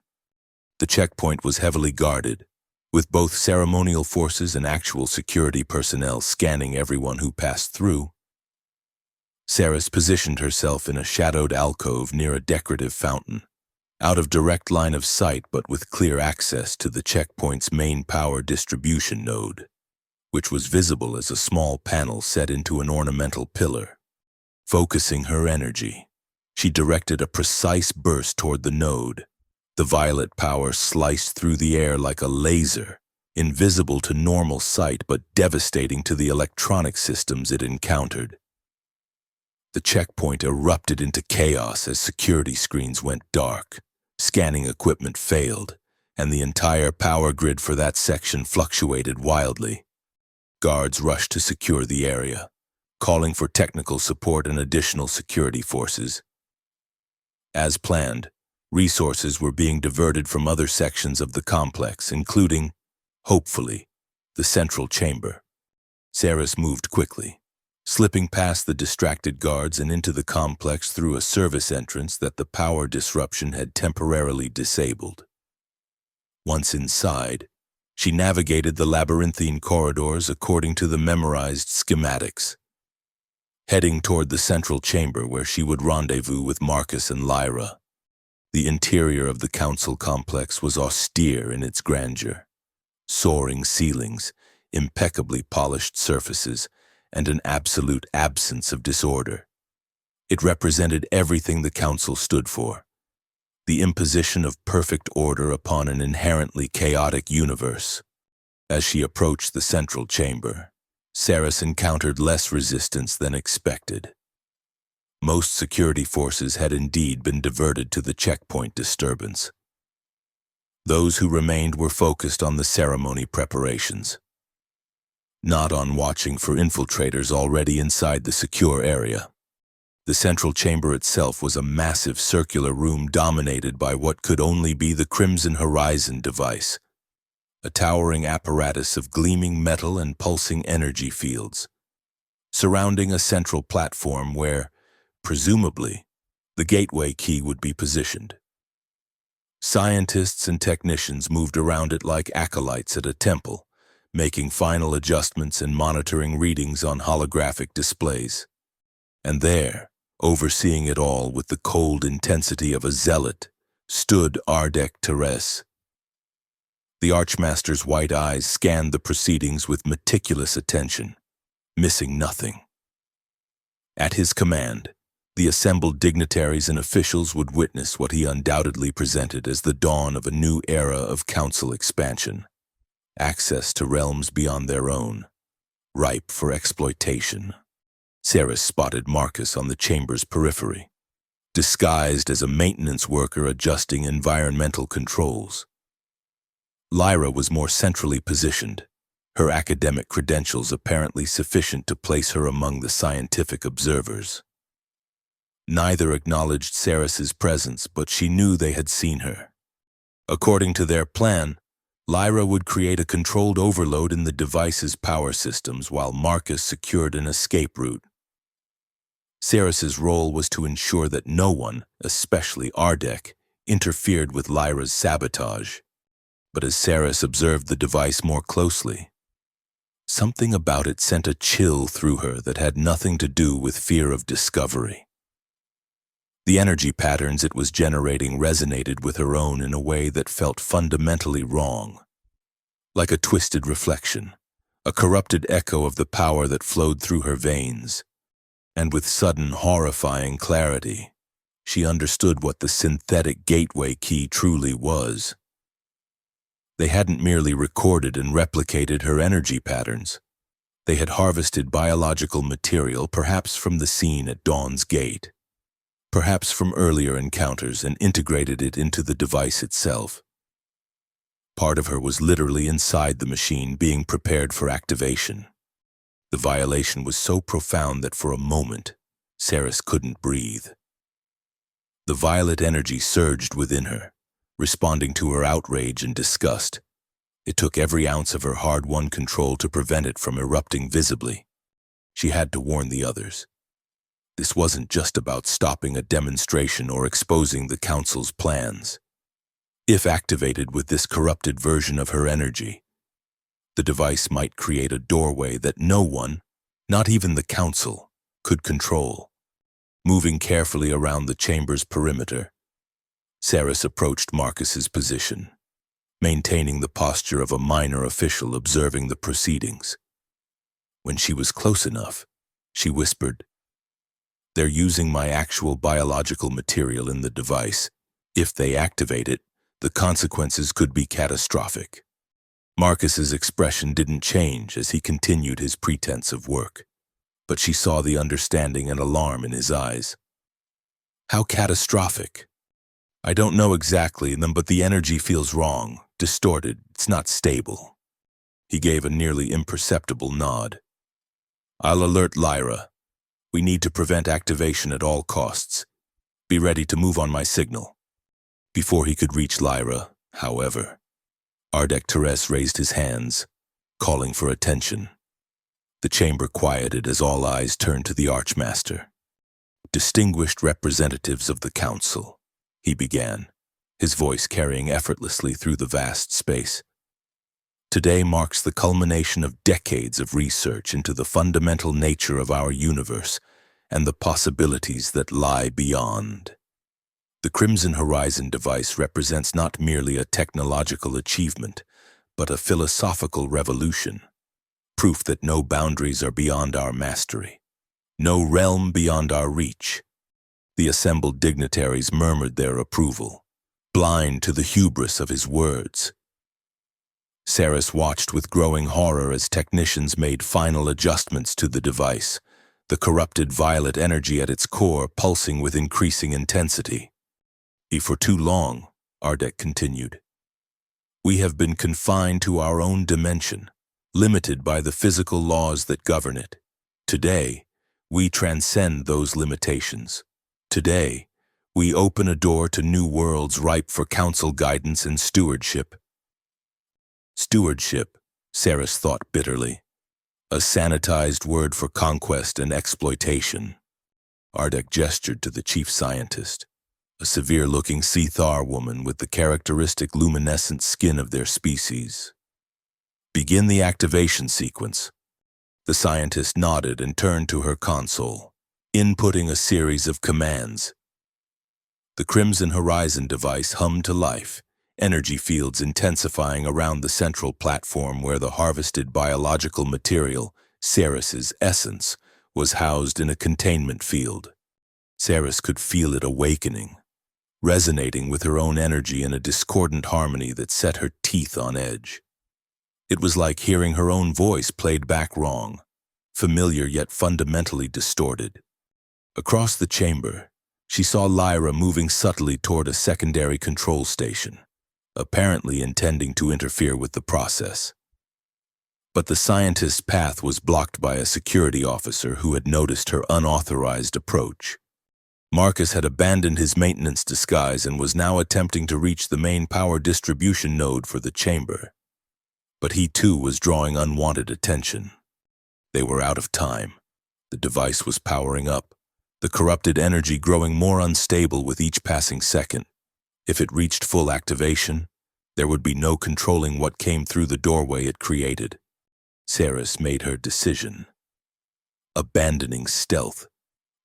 The checkpoint was heavily guarded, with both ceremonial forces and actual security personnel scanning everyone who passed through. Ceres positioned herself in a shadowed alcove near a decorative fountain, out of direct line of sight but with clear access to the checkpoint's main power distribution node, which was visible as a small panel set into an ornamental pillar. Focusing her energy, she directed a precise burst toward the node. The violet power sliced through the air like a laser, invisible to normal sight but devastating to the electronic systems it encountered. The checkpoint erupted into chaos as security screens went dark, scanning equipment failed, and the entire power grid for that section fluctuated wildly. Guards rushed to secure the area, calling for technical support and additional security forces. As planned, resources were being diverted from other sections of the complex, including, hopefully, The central chamber. Saris moved quickly, slipping past the distracted guards and into the complex through a service entrance that the power disruption had temporarily disabled. Once inside, she navigated the labyrinthine corridors according to the memorized schematics, heading toward the central chamber where she would rendezvous with Marcus and Lyra. The interior of the council complex was austere in its grandeur. Soaring ceilings, impeccably polished surfaces, and an absolute absence of disorder. It represented everything the council stood for. The imposition of perfect order upon an inherently chaotic universe. As she approached the central chamber, Saris encountered less resistance than expected. Most security forces had indeed been diverted to the checkpoint disturbance. Those who remained were focused on the ceremony preparations, not on watching for infiltrators already inside the secure area. The central chamber itself was a massive circular room dominated by what could only be the Crimson Horizon device, a towering apparatus of gleaming metal and pulsing energy fields, surrounding a central platform where, presumably, the gateway key would be positioned. Scientists and technicians moved around it like acolytes at a temple, making final adjustments and monitoring readings on holographic displays. And there, overseeing it all with the cold intensity of a zealot, stood Ardek Teres. The Archmaster's white eyes scanned the proceedings with meticulous attention, missing nothing. At his command, the assembled dignitaries and officials would witness what he undoubtedly presented as the dawn of a new era of council expansion, access to realms beyond their own, ripe for exploitation. Saris spotted Marcus on the chamber's periphery, disguised as a maintenance worker adjusting environmental controls. Lyra was more centrally positioned, her academic credentials apparently sufficient to place her among the scientific observers. Neither acknowledged Saris's presence, but she knew they had seen her. According to their plan, Lyra would create a controlled overload in the device's power systems while Marcus secured an escape route. Saris's role was to ensure that no one, especially Ardek, interfered with Lyra's sabotage. But as Saris observed the device more closely, something about it sent a chill through her that had nothing to do with fear of discovery. The energy patterns it was generating resonated with her own in a way that felt fundamentally wrong. Like a twisted reflection, a corrupted echo of the power that flowed through her veins. And with sudden, horrifying clarity, she understood what the synthetic gateway key truly was. They hadn't merely recorded and replicated her energy patterns. They had harvested biological material, perhaps from the scene at Dawn's Gate, perhaps from earlier encounters, and integrated it into the device itself. Part of her was literally inside the machine, being prepared for activation. The violation was so profound that for a moment, Saris couldn't breathe. The violet energy surged within her, responding to her outrage and disgust. It took every ounce of her hard-won control to prevent it from erupting visibly. She had to warn the others. This wasn't just about stopping a demonstration or exposing the Council's plans. If activated with this corrupted version of her energy, the device might create a doorway that no one, not even the Council, could control. Moving carefully around the chamber's perimeter, Saris approached Marcus's position, maintaining the posture of a minor official observing the proceedings. When she was close enough, she whispered, "They're using my actual biological material in the device. If they activate it, the consequences could be catastrophic." Marcus's expression didn't change as he continued his pretense of work, but she saw the understanding and alarm in his eyes. "How catastrophic?" "I don't know exactly, but the energy feels wrong, distorted, it's not stable." He gave a nearly imperceptible nod. "I'll alert Lyra. We need to prevent activation at all costs. Be ready to move on my signal." Before he could reach Lyra, however, Ardek Teres raised his hands, calling for attention. The chamber quieted as all eyes turned to the Archmaster. "Distinguished representatives of the Council," he began, his voice carrying effortlessly through the vast space. "Today marks the culmination of decades of research into the fundamental nature of our universe and the possibilities that lie beyond. The Crimson Horizon device represents not merely a technological achievement, but a philosophical revolution, proof that no boundaries are beyond our mastery, no realm beyond our reach." The assembled dignitaries murmured their approval, blind to the hubris of his words. Saris watched with growing horror as technicians made final adjustments to the device, the corrupted violet energy at its core pulsing with increasing intensity. "For too long," Ardek continued, "we have been confined to our own dimension, limited by the physical laws that govern it. Today, we transcend those limitations. Today, we open a door to new worlds ripe for council guidance and stewardship." Stewardship, Saris thought bitterly. A sanitized word for conquest and exploitation. Ardek gestured to the chief scientist, a severe-looking Sithar woman with the characteristic luminescent skin of their species. "Begin the activation sequence." The scientist nodded and turned to her console, inputting a series of commands. The Crimson Horizon device hummed to life, energy fields intensifying around the central platform where the harvested biological material, Saris's essence, was housed in a containment field. Saris could feel it awakening, resonating with her own energy in a discordant harmony that set her teeth on edge. It was like hearing her own voice played back wrong, familiar yet fundamentally distorted. Across the chamber, she saw Lyra moving subtly toward a secondary control station, apparently intending to interfere with the process. But the scientist's path was blocked by a security officer who had noticed her unauthorized approach. Marcus had abandoned his maintenance disguise and was now attempting to reach the main power distribution node for the chamber. But he too was drawing unwanted attention. They were out of time. The device was powering up, the corrupted energy growing more unstable with each passing second. If it reached full activation, there would be no controlling what came through the doorway it created. Saris made her decision. Abandoning stealth,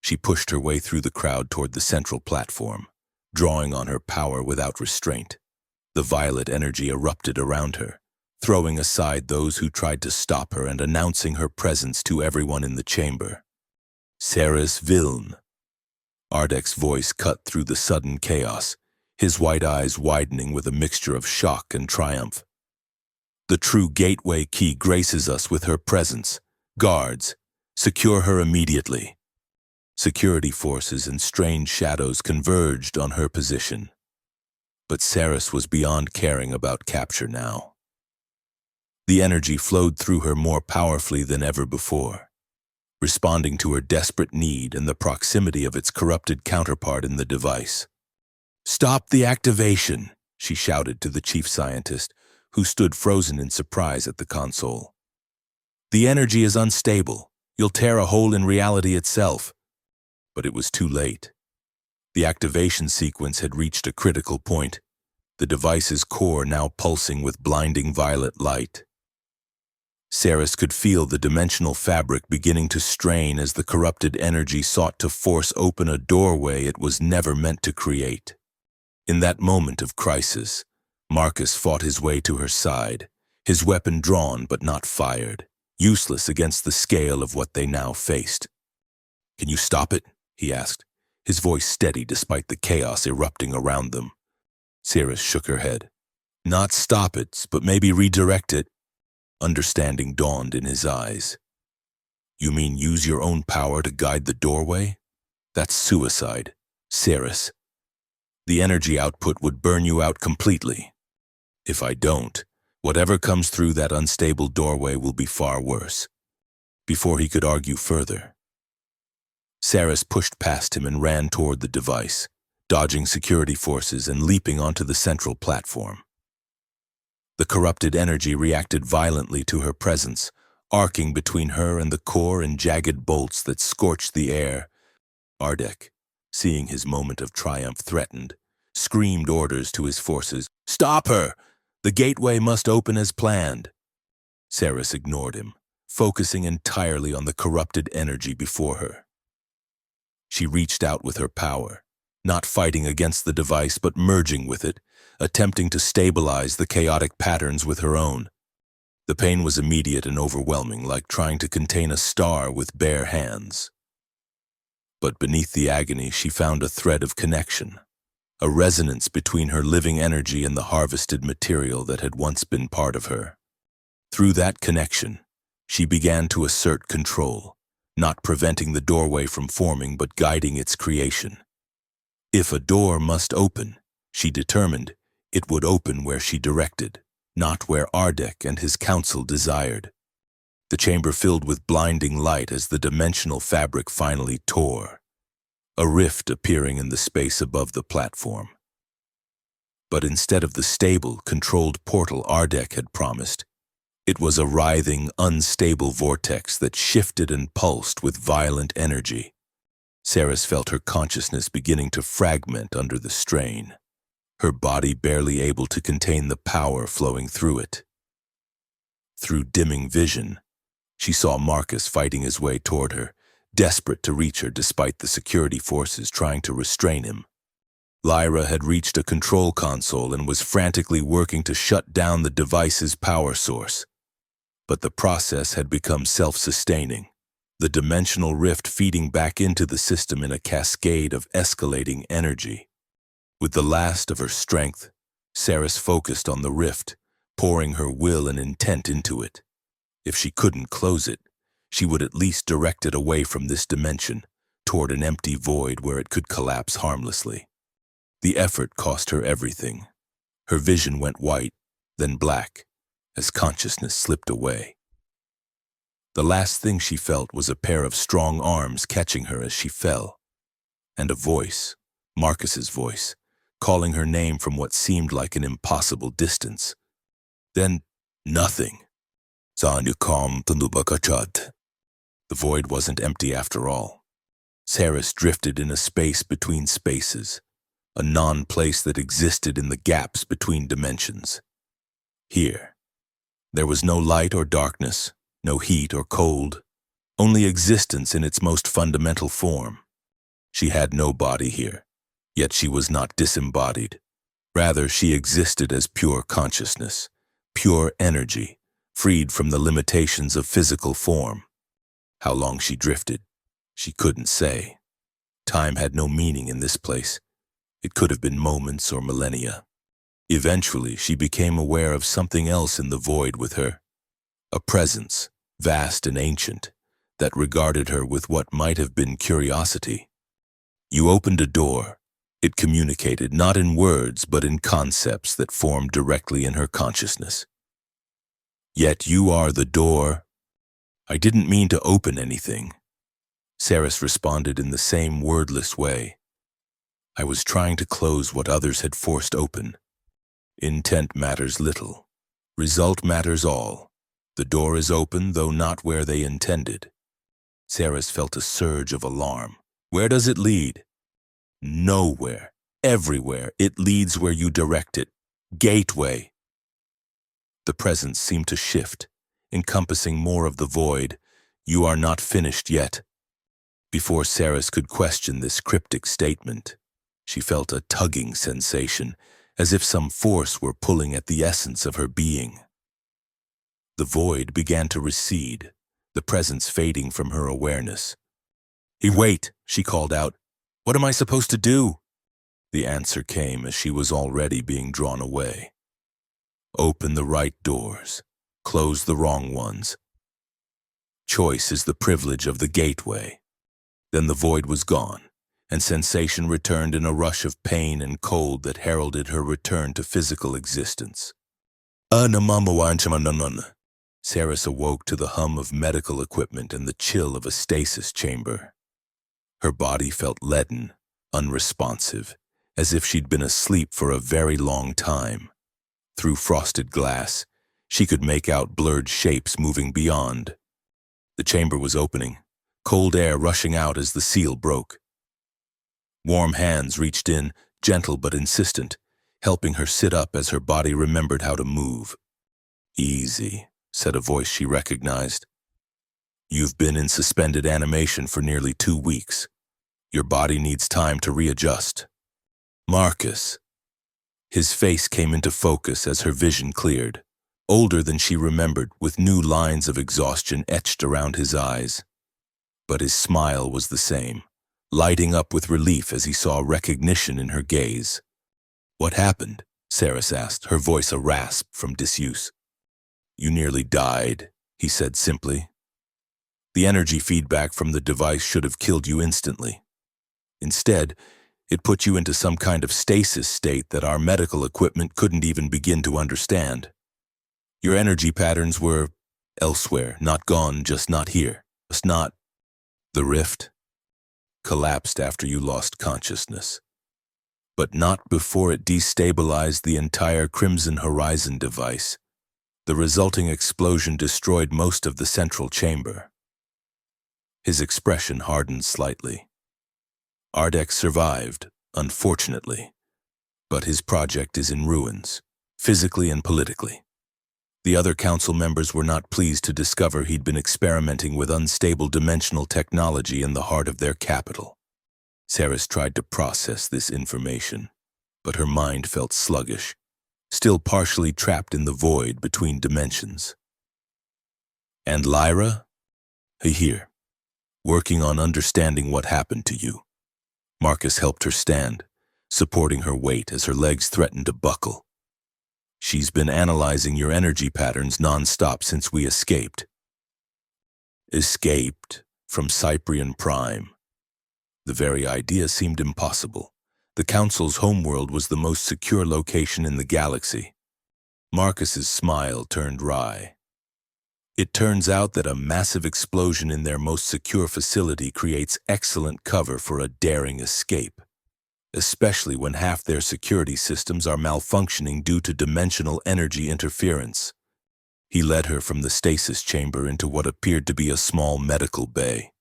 she pushed her way through the crowd toward the central platform, drawing on her power without restraint. The violet energy erupted around her, throwing aside those who tried to stop her and announcing her presence to everyone in the chamber. "Saris Viln." Ardek's voice cut through the sudden chaos, his white eyes widening with a mixture of shock and triumph. "The true gateway key graces us with her presence. Guards, secure her immediately." Security forces and strange shadows converged on her position. But Saris was beyond caring about capture now. The energy flowed through her more powerfully than ever before, responding to her desperate need and the proximity of its corrupted counterpart in the device. "Stop the activation," she shouted to the chief scientist, who stood frozen in surprise at the console. "The energy is unstable. You'll tear a hole in reality itself." But it was too late. The activation sequence had reached a critical point, the device's core now pulsing with blinding violet light. Saris could feel the dimensional fabric beginning to strain as the corrupted energy sought to force open a doorway it was never meant to create. In that moment of crisis, Marcus fought his way to her side, his weapon drawn but not fired, useless against the scale of what they now faced. "Can you stop it?" he asked, his voice steady despite the chaos erupting around them. Saris shook her head. "Not stop it, but maybe redirect it." Understanding dawned in his eyes. "You mean use your own power to guide the doorway? That's suicide, Saris. The energy output would burn you out completely. If I don't, whatever comes through that unstable doorway will be far worse." Before he could argue further, Saris pushed past him and ran toward the device, dodging security forces and leaping onto the central platform. The corrupted energy reacted violently to her presence, arcing between her and the core in jagged bolts that scorched the air. Ardek, seeing his moment of triumph threatened, screamed orders to his forces. "Stop her! The gateway must open as planned." Saris ignored him, focusing entirely on the corrupted energy before her. She reached out with her power, not fighting against the device but merging with it, attempting to stabilize the chaotic patterns with her own. The pain was immediate and overwhelming, like trying to contain a star with bare hands. But beneath the agony, she found a thread of connection, a resonance between her living energy and the harvested material that had once been part of her. Through that connection, she began to assert control, not preventing the doorway from forming but guiding its creation. If a door must open, she determined it would open where she directed, not where Ardek and his council desired. The chamber filled with blinding light as the dimensional fabric finally tore, a rift appearing in the space above the platform. But instead of the stable, controlled portal Ardek had promised, it was a writhing, unstable vortex that shifted and pulsed with violent energy. Saris felt her consciousness beginning to fragment under the strain, her body barely able to contain the power flowing through it. Through dimming vision, she saw Marcus fighting his way toward her, desperate to reach her despite the security forces trying to restrain him. Lyra had reached a control console and was frantically working to shut down the device's power source. But the process had become self-sustaining, the dimensional rift feeding back into the system in a cascade of escalating energy. With the last of her strength, Saris focused on the rift, pouring her will and intent into it. If she couldn't close it, she would at least direct it away from this dimension, toward an empty void where it could collapse harmlessly. The effort cost her everything. Her vision went white, then black, as consciousness slipped away. The last thing she felt was a pair of strong arms catching her as she fell, and a voice, Marcus's voice, calling her name from what seemed like an impossible distance. Then, nothing. The void wasn't empty after all. Saris drifted in a space between spaces, a non-place that existed in the gaps between dimensions. Here, there was no light or darkness, no heat or cold, only existence in its most fundamental form. She had no body here, yet she was not disembodied. Rather, she existed as pure consciousness, pure energy, freed from the limitations of physical form. How long she drifted, she couldn't say. Time had no meaning in this place. It could have been moments or millennia. Eventually, she became aware of something else in the void with her, a presence, vast and ancient, that regarded her with what might have been curiosity. You opened a door. It communicated not in words but in concepts that formed directly in her consciousness. Yet you are the door. I didn't mean to open anything. Saris responded in the same wordless way. I was trying to close what others had forced open. Intent matters little. Result matters all. The door is open, though not where they intended. Saris felt a surge of alarm. Where does it lead? Nowhere. Everywhere. It leads where you direct it. Gateway. The presence seemed to shift, encompassing more of the void. You are not finished yet. Before Saris could question this cryptic statement, she felt a tugging sensation, as if some force were pulling at the essence of her being. The void began to recede, the presence fading from her awareness. Wait, she called out. What am I supposed to do? The answer came as she was already being drawn away. Open the right doors, close the wrong ones. Choice is the privilege of the gateway. Then the void was gone, and sensation returned in a rush of pain and cold that heralded her return to physical existence. Saris awoke to the hum of medical equipment and the chill of a stasis chamber. Her body felt leaden, unresponsive, as if she'd been asleep for a very long time. through frosted glass. She could make out blurred shapes moving beyond. The chamber was opening, cold air rushing out as the seal broke. Warm hands reached in, gentle but insistent, helping her sit up as her body remembered how to move. "Easy," said a voice she recognized. "You've been in suspended animation for nearly 2 weeks. Your body needs time to readjust." Marcus. His face came into focus as her vision cleared. Older than she remembered, with new lines of exhaustion etched around his eyes. But his smile was the same, lighting up with relief as he saw recognition in her gaze. "What happened?" Saris asked, her voice a rasp from disuse. "You nearly died," he said simply. "The energy feedback from the device should have killed you instantly. Instead, it put you into some kind of stasis state that our medical equipment couldn't even begin to understand. Your energy patterns were elsewhere, not gone, just not here. Just not." The rift collapsed after you lost consciousness, but not before it destabilized the entire Crimson Horizon device. The resulting explosion destroyed most of the central chamber. His expression hardened slightly. Ardek survived, unfortunately, but his project is in ruins, physically and politically. The other council members were not pleased to discover he'd been experimenting with unstable dimensional technology in the heart of their capital. Saris tried to process this information, but her mind felt sluggish, still partially trapped in the void between dimensions. "And Lyra?" "Here, working on understanding what happened to you." Marcus helped her stand, supporting her weight as her legs threatened to buckle. "She's been analyzing your energy patterns non-stop since we escaped." Escaped from Cyprian Prime. The very idea seemed impossible. The Council's homeworld was the most secure location in the galaxy. Marcus's smile turned wry. "It turns out that a massive explosion in their most secure facility creates excellent cover for a daring escape, especially when half their security systems are malfunctioning due to dimensional energy interference." He led her from the stasis chamber into what appeared to be a small medical bay.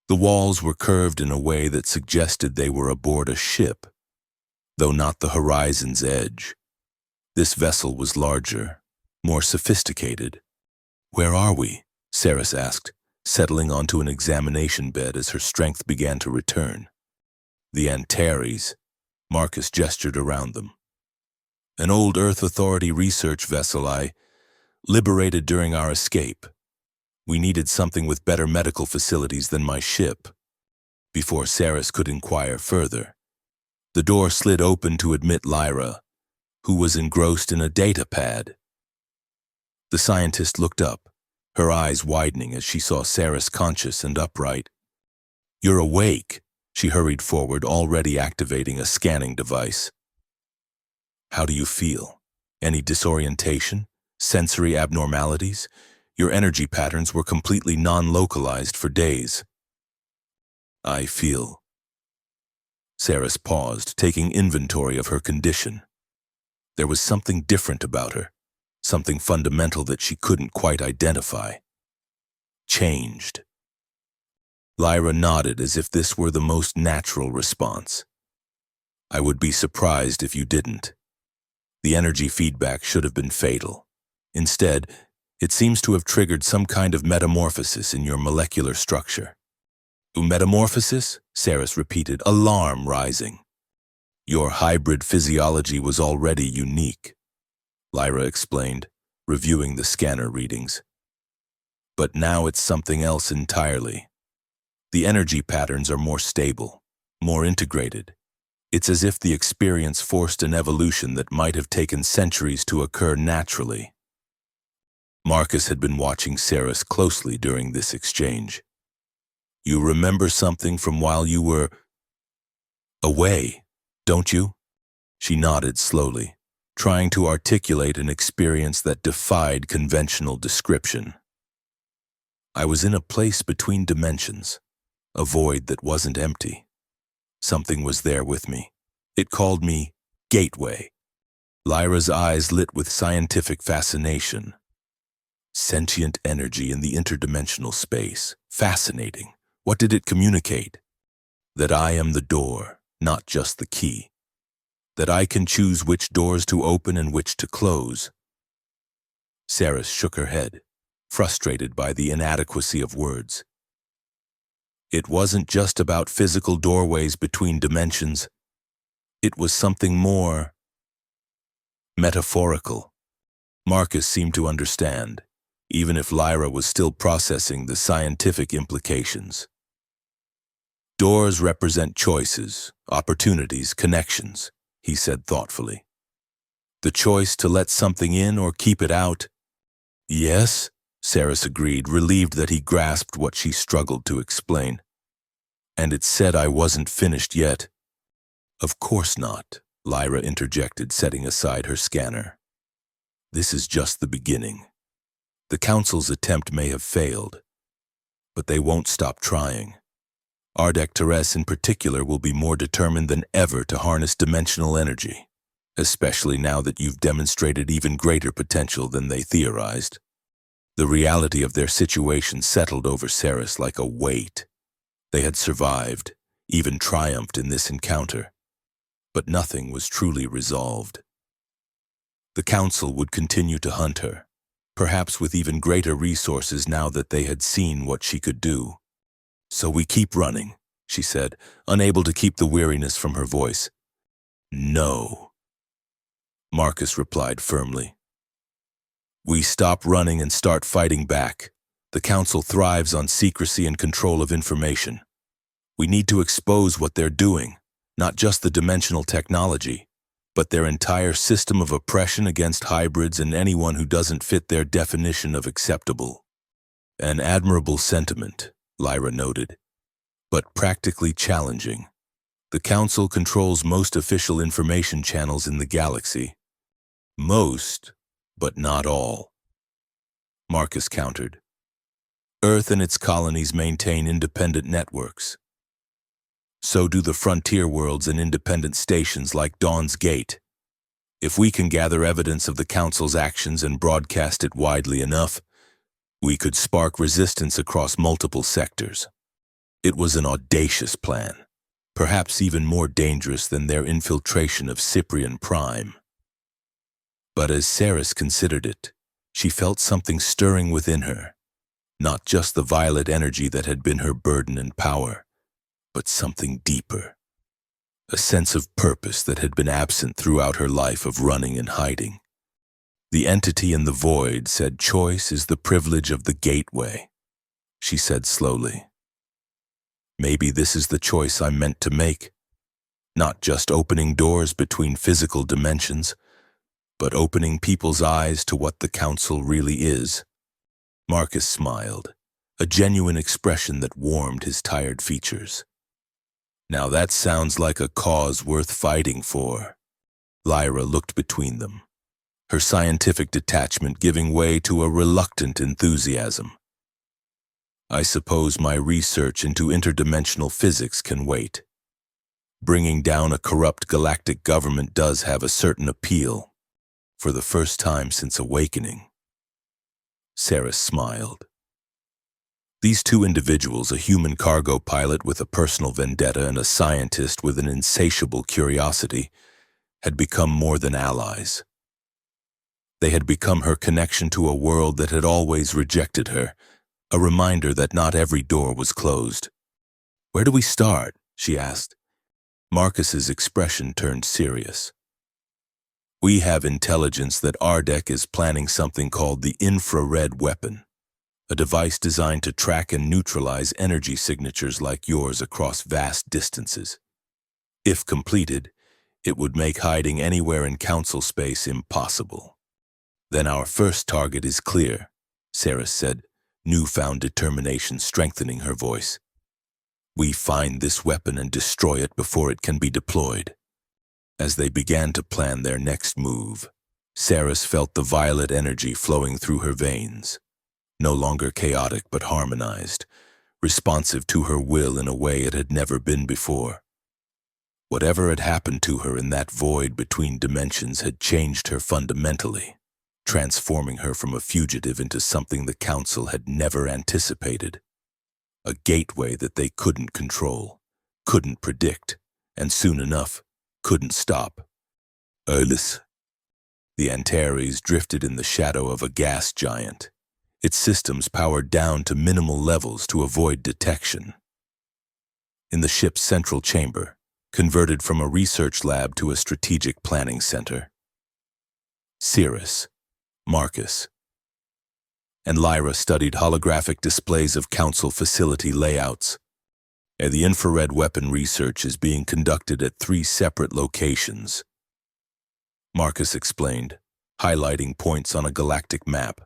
The walls were curved in a way that suggested they were aboard a ship, though not the Horizon's edge. This vessel was larger, more sophisticated. "Where are we?" Saris asked, settling onto an examination bed as her strength began to return. "The Antares." Marcus gestured around them. "An old Earth Authority research vessel I liberated during our escape. We needed something with better medical facilities than my ship." Before Saris could inquire further, the door slid open to admit Lyra, who was engrossed in a data pad. The scientist looked up, her eyes widening as she saw Saris conscious and upright. "You're awake." She hurried forward, already activating a scanning device. "How do you feel? Any disorientation? Sensory abnormalities? Your energy patterns were completely non-localized for days." "I feel." Saris paused, taking inventory of her condition. There was something different about her, something fundamental that she couldn't quite identify. Changed. Lyra nodded as if this were the most natural response. "I would be surprised if you didn't. The energy feedback should have been fatal. Instead, it seems to have triggered some kind of metamorphosis in your molecular structure." "Metamorphosis?" Saris repeated, alarm rising. "Your hybrid physiology was already unique," Lyra explained, reviewing the scanner readings. "But now it's something else entirely. The energy patterns are more stable, more integrated. It's as if the experience forced an evolution that might have taken centuries to occur naturally." Marcus had been watching Saris closely during this exchange. "You remember something from while you were away, don't you?" She nodded slowly, trying to articulate an experience that defied conventional description. "I was in a place between dimensions, a void that wasn't empty. Something was there with me. It called me Gateway. Lyra's eyes lit with scientific fascination. Sentient energy in the interdimensional space. Fascinating. What did it communicate? That I am the door, not just the key. That I can choose which doors to open and which to close. Saris shook her head, frustrated by the inadequacy of words. It wasn't just about physical doorways between dimensions. It was something more metaphorical. Marcus seemed to understand, even if Lyra was still processing the scientific implications. Doors represent choices, opportunities, connections, he said thoughtfully. The choice to let something in or keep it out. Yes, Saris agreed, relieved that he grasped what she struggled to explain. And it said I wasn't finished yet. Of course not, Lyra interjected, setting aside her scanner. This is just the beginning. The Council's attempt may have failed, but they won't stop trying. Ardek Teres in particular will be more determined than ever to harness dimensional energy, especially now that you've demonstrated even greater potential than they theorized. The reality of their situation settled over Saris like a weight. They had survived, even triumphed in this encounter, but nothing was truly resolved. The Council would continue to hunt her, perhaps with even greater resources now that they had seen what she could do. So we keep running, she said, unable to keep the weariness from her voice. No, Marcus replied firmly. We stop running and start fighting back. The Council thrives on secrecy and control of information. We need to expose what they're doing, not just the dimensional technology, but their entire system of oppression against hybrids and anyone who doesn't fit their definition of acceptable. An admirable sentiment, Lyra noted, but practically challenging. The Council controls most official information channels in the galaxy. Most, but not all. Marcus countered. Earth and its colonies maintain independent networks. So do the frontier worlds and independent stations like Dawn's Gate. If we can gather evidence of the Council's actions and broadcast it widely enough, we could spark resistance across multiple sectors. It was an audacious plan, perhaps even more dangerous than their infiltration of Cyprian Prime. But as Saris considered it, she felt something stirring within her, not just the violet energy that had been her burden and power, but something deeper, a sense of purpose that had been absent throughout her life of running and hiding. The entity in the void said choice is the privilege of the gateway, she said slowly. Maybe this is the choice I'm meant to make, not just opening doors between physical dimensions, but opening people's eyes to what the Council really is. Marcus smiled, a genuine expression that warmed his tired features. Now that sounds like a cause worth fighting for. Lyra looked between them, her scientific detachment giving way to a reluctant enthusiasm. I suppose my research into interdimensional physics can wait. Bringing down a corrupt galactic government does have a certain appeal, for the first time since awakening. Saris smiled. These two individuals, a human cargo pilot with a personal vendetta and a scientist with an insatiable curiosity, had become more than allies. They had become her connection to a world that had always rejected her, a reminder that not every door was closed. Where do we start? She asked. Marcus's expression turned serious. We have intelligence that Ardek is planning something called the infrared weapon, a device designed to track and neutralize energy signatures like yours across vast distances. If completed, it would make hiding anywhere in Council space impossible. Then our first target is clear, Saris said, newfound determination strengthening her voice. We find this weapon and destroy it before it can be deployed. As they began to plan their next move, Saris felt the violet energy flowing through her veins, no longer chaotic but harmonized, responsive to her will in a way it had never been before. Whatever had happened to her in that void between dimensions had changed her fundamentally, transforming her from a fugitive into something the Council had never anticipated. A gateway that they couldn't control, couldn't predict, and soon enough, couldn't stop. Earlis. The Antares drifted in the shadow of a gas giant, its systems powered down to minimal levels to avoid detection. In the ship's central chamber, converted from a research lab to a strategic planning center, Cirrus, Marcus, and Lyra studied holographic displays of Council facility layouts. The infrared weapon research is being conducted at 3 separate locations, Marcus explained, highlighting points on a galactic map.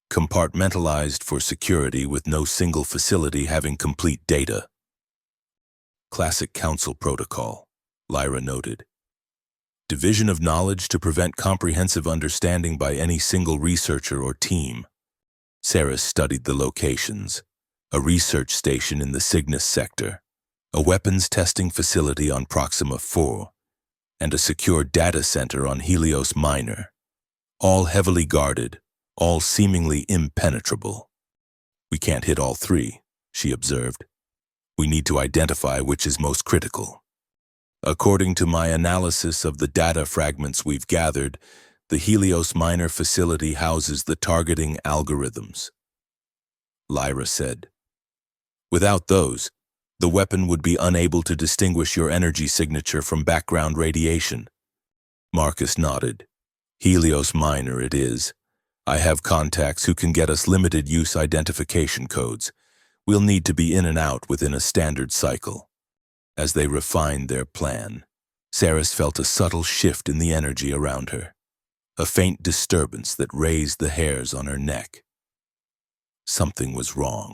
Compartmentalized for security with no single facility having complete data. Classic Council protocol, Lyra noted. Division of knowledge to prevent comprehensive understanding by any single researcher or team. Ceres studied the locations. A research station in the Cygnus sector, a weapons testing facility on Proxima 4, and a secure data center on Helios Minor. All heavily guarded, all seemingly impenetrable. We can't hit all 3, she observed. We need to identify which is most critical. According to my analysis of the data fragments we've gathered, the Helios Minor facility houses the targeting algorithms, Lyra said. Without those, the weapon would be unable to distinguish your energy signature from background radiation. Marcus nodded. Helios Minor it is. I have contacts who can get us limited use identification codes. We'll need to be in and out within a standard cycle. As they refined their plan, Ceres felt a subtle shift in the energy around her, a faint disturbance that raised the hairs on her neck. Something was wrong.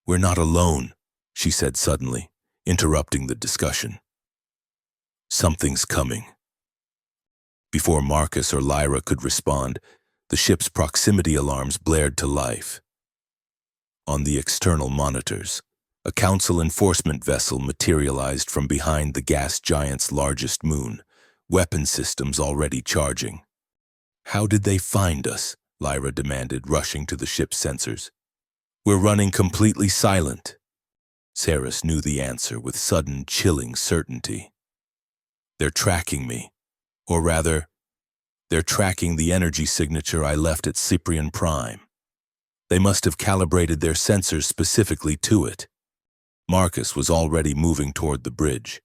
We're not alone, she said suddenly, interrupting the discussion. Something's coming. Before Marcus or Lyra could respond, the ship's proximity alarms blared to life. On the external monitors, a Council enforcement vessel materialized from behind the gas giant's largest moon, weapon systems already charging. How did they find us? Lyra demanded, rushing to the ship's sensors. We're running completely silent. Ceres knew the answer with sudden, chilling certainty. They're tracking me. Or rather, they're tracking the energy signature I left at Cyprian Prime. They must have calibrated their sensors specifically to it. Marcus was already moving toward the bridge.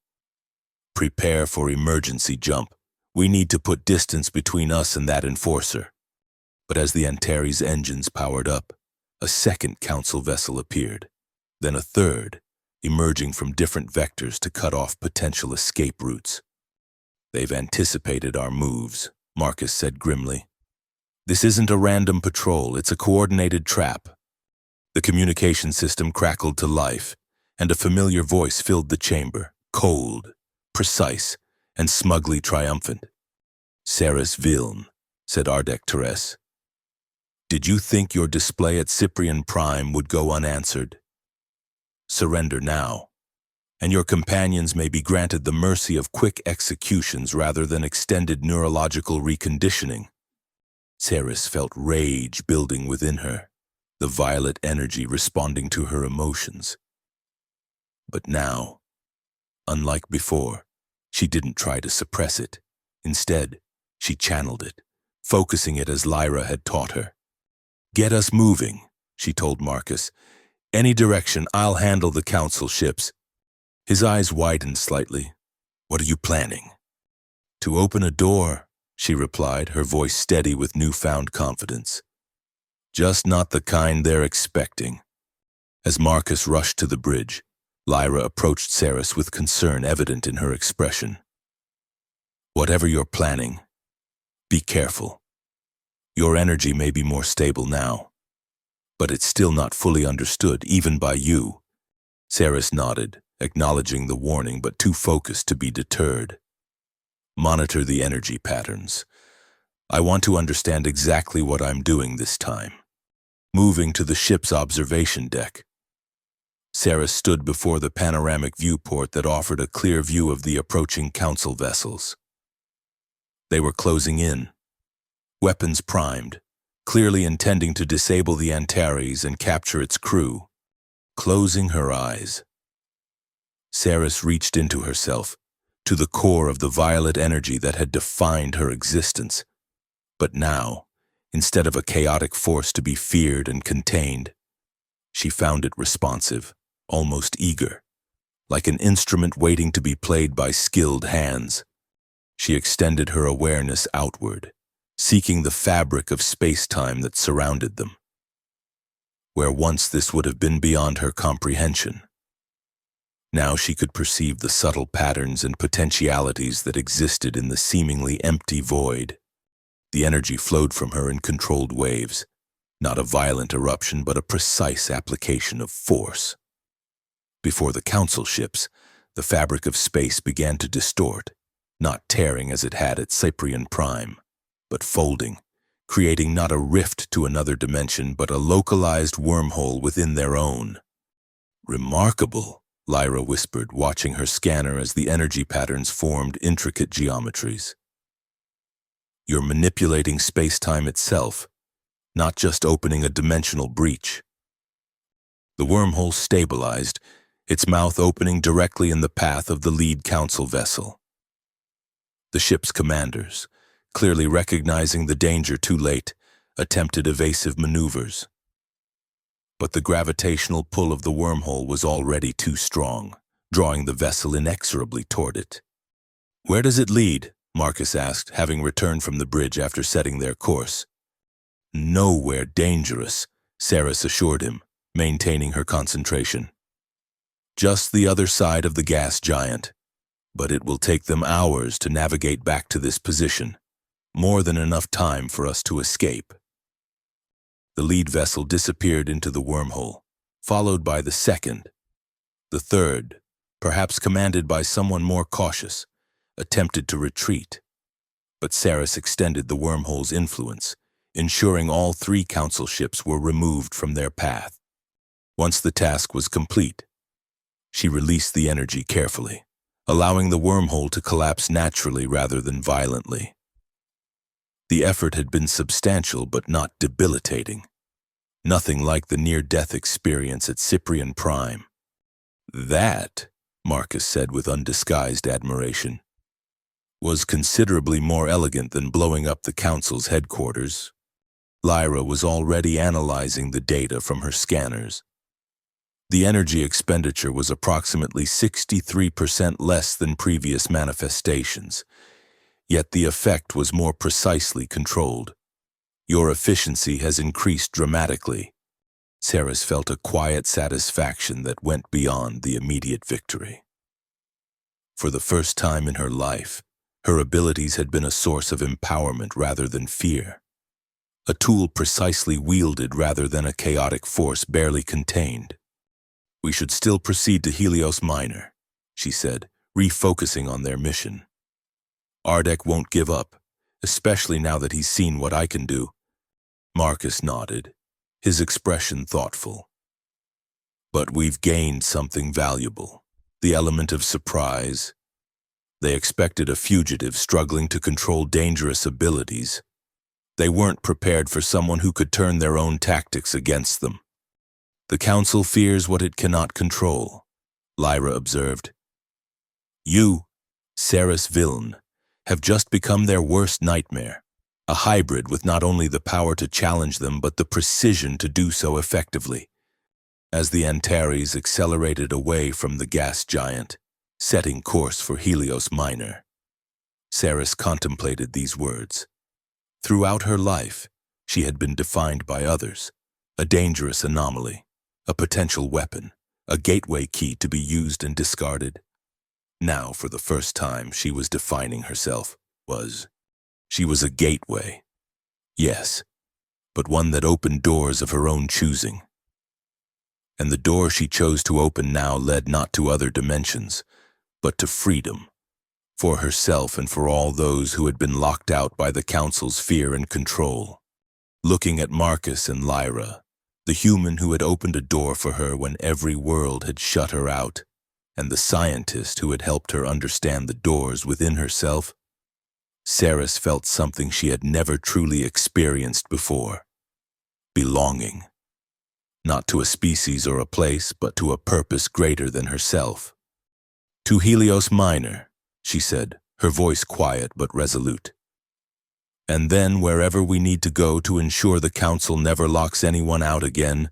Prepare for emergency jump. We need to put distance between us and that enforcer. But as the Antares engines powered up, a second Council vessel appeared, then a third, emerging from different vectors to cut off potential escape routes. They've anticipated our moves, Marcus said grimly. This isn't a random patrol, it's a coordinated trap. The communication system crackled to life, and a familiar voice filled the chamber, cold, precise, and smugly triumphant. Ceres Viln, said Ardek Teres. Did you think your display at Cyprian Prime would go unanswered? Surrender now, and your companions may be granted the mercy of quick executions rather than extended neurological reconditioning. Ceres felt rage building within her, the violet energy responding to her emotions. But now, unlike before, she didn't try to suppress it. Instead, she channeled it, focusing it as Lyra had taught her. Get us moving, she told Marcus. Any direction, I'll handle the Council ships. His eyes widened slightly. What are you planning? To open a door, she replied, her voice steady with newfound confidence. Just not the kind they're expecting. As Marcus rushed to the bridge, Lyra approached Ceres with concern evident in her expression. Whatever you're planning, be careful. Your energy may be more stable now, but it's still not fully understood, even by you. Ceres nodded, acknowledging the warning but too focused to be deterred. Monitor the energy patterns. I want to understand exactly what I'm doing this time. Moving to the ship's observation deck. Sarah stood before the panoramic viewport that offered a clear view of the approaching council vessels. They were closing in, weapons primed, clearly intending to disable the Antares and capture its crew. Closing her eyes, Saris reached into herself, to the core of the violet energy that had defined her existence. But now, instead of a chaotic force to be feared and contained, she found it responsive, almost eager, like an instrument waiting to be played by skilled hands. She extended her awareness outward, seeking the fabric of space-time that surrounded them, where once this would have been beyond her comprehension. Now she could perceive the subtle patterns and potentialities that existed in the seemingly empty void. The energy flowed from her in controlled waves, not a violent eruption but a precise application of force. Before the council ships, the fabric of space began to distort, not tearing as it had at Cyprian Prime, but folding, creating not a rift to another dimension but a localized wormhole within their own. "Remarkable," Lyra whispered, watching her scanner as the energy patterns formed intricate geometries. "You're manipulating space-time itself, not just opening a dimensional breach." The wormhole stabilized, its mouth opening directly in the path of the lead council vessel. The ship's commanders, clearly recognizing the danger too late, attempted evasive maneuvers. But the gravitational pull of the wormhole was already too strong, drawing the vessel inexorably toward it. "Where does it lead?" Marcus asked, having returned from the bridge after setting their course. "Nowhere dangerous," Saris assured him, maintaining her concentration. "Just the other side of the gas giant. But it will take them hours to navigate back to this position, more than enough time for us to escape." The lead vessel disappeared into the wormhole, followed by the second. The third, perhaps commanded by someone more cautious, attempted to retreat. But Saris extended the wormhole's influence, ensuring all three council ships were removed from their path. Once the task was complete, she released the energy carefully, allowing the wormhole to collapse naturally rather than violently. The effort had been substantial but not debilitating. Nothing like the near-death experience at Cyprian Prime. "That," Marcus said with undisguised admiration, "was considerably more elegant than blowing up the council's headquarters." Lyra was already analyzing the data from her scanners. The energy expenditure was approximately 63% less than previous manifestations, yet the effect was more precisely controlled. "Your efficiency has increased dramatically." Saris felt a quiet satisfaction that went beyond the immediate victory. For the first time in her life, her abilities had been a source of empowerment rather than fear. A tool precisely wielded rather than a chaotic force barely contained. "We should still proceed to Helios Minor," she said, refocusing on their mission. "Ardek won't give up, especially now that he's seen what I can do." Marcus nodded, his expression thoughtful. "But we've gained something valuable, the element of surprise. They expected a fugitive struggling to control dangerous abilities. They weren't prepared for someone who could turn their own tactics against them. The Council fears what it cannot control," Lyra observed. "You, Saris Viln, have just become their worst nightmare, a hybrid with not only the power to challenge them but the precision to do so effectively." As the Antares accelerated away from the gas giant, setting course for Helios Minor, Saris contemplated these words. Throughout her life, she had been defined by others, a dangerous anomaly, a potential weapon, a gateway key to be used and discarded. Now, for the first time, she was defining herself. She was a gateway. Yes, but one that opened doors of her own choosing. And the door she chose to open now led not to other dimensions, but to freedom, for herself and for all those who had been locked out by the Council's fear and control. Looking at Marcus and Lyra, The human who had opened a door for her when every world had shut her out, and the scientist who had helped her understand the doors within herself. Saris felt something she had never truly experienced before. Belonging. Not to a species or a place, but to a purpose greater than herself. To Helios Minor, she said, her voice quiet but resolute. And then wherever we need to go to ensure the council never locks anyone out again.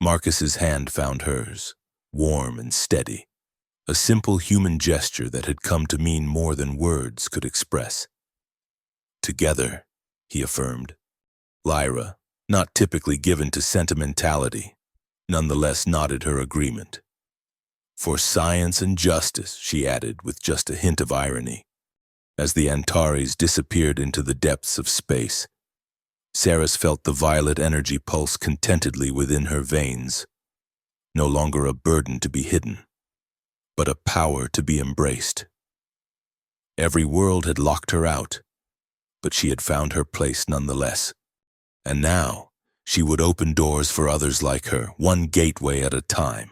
Marcus's hand found hers, warm and steady. A simple human gesture that had come to mean more than words could express. Together, he affirmed. Lyra, not typically given to sentimentality, nonetheless nodded her agreement. For science and justice, she added with just a hint of irony. As the Antares disappeared into the depths of space, Saris felt the violet energy pulse contentedly within her veins, no longer a burden to be hidden, but a power to be embraced. Every world had locked her out, but she had found her place nonetheless. And now, she would open doors for others like her, one gateway at a time.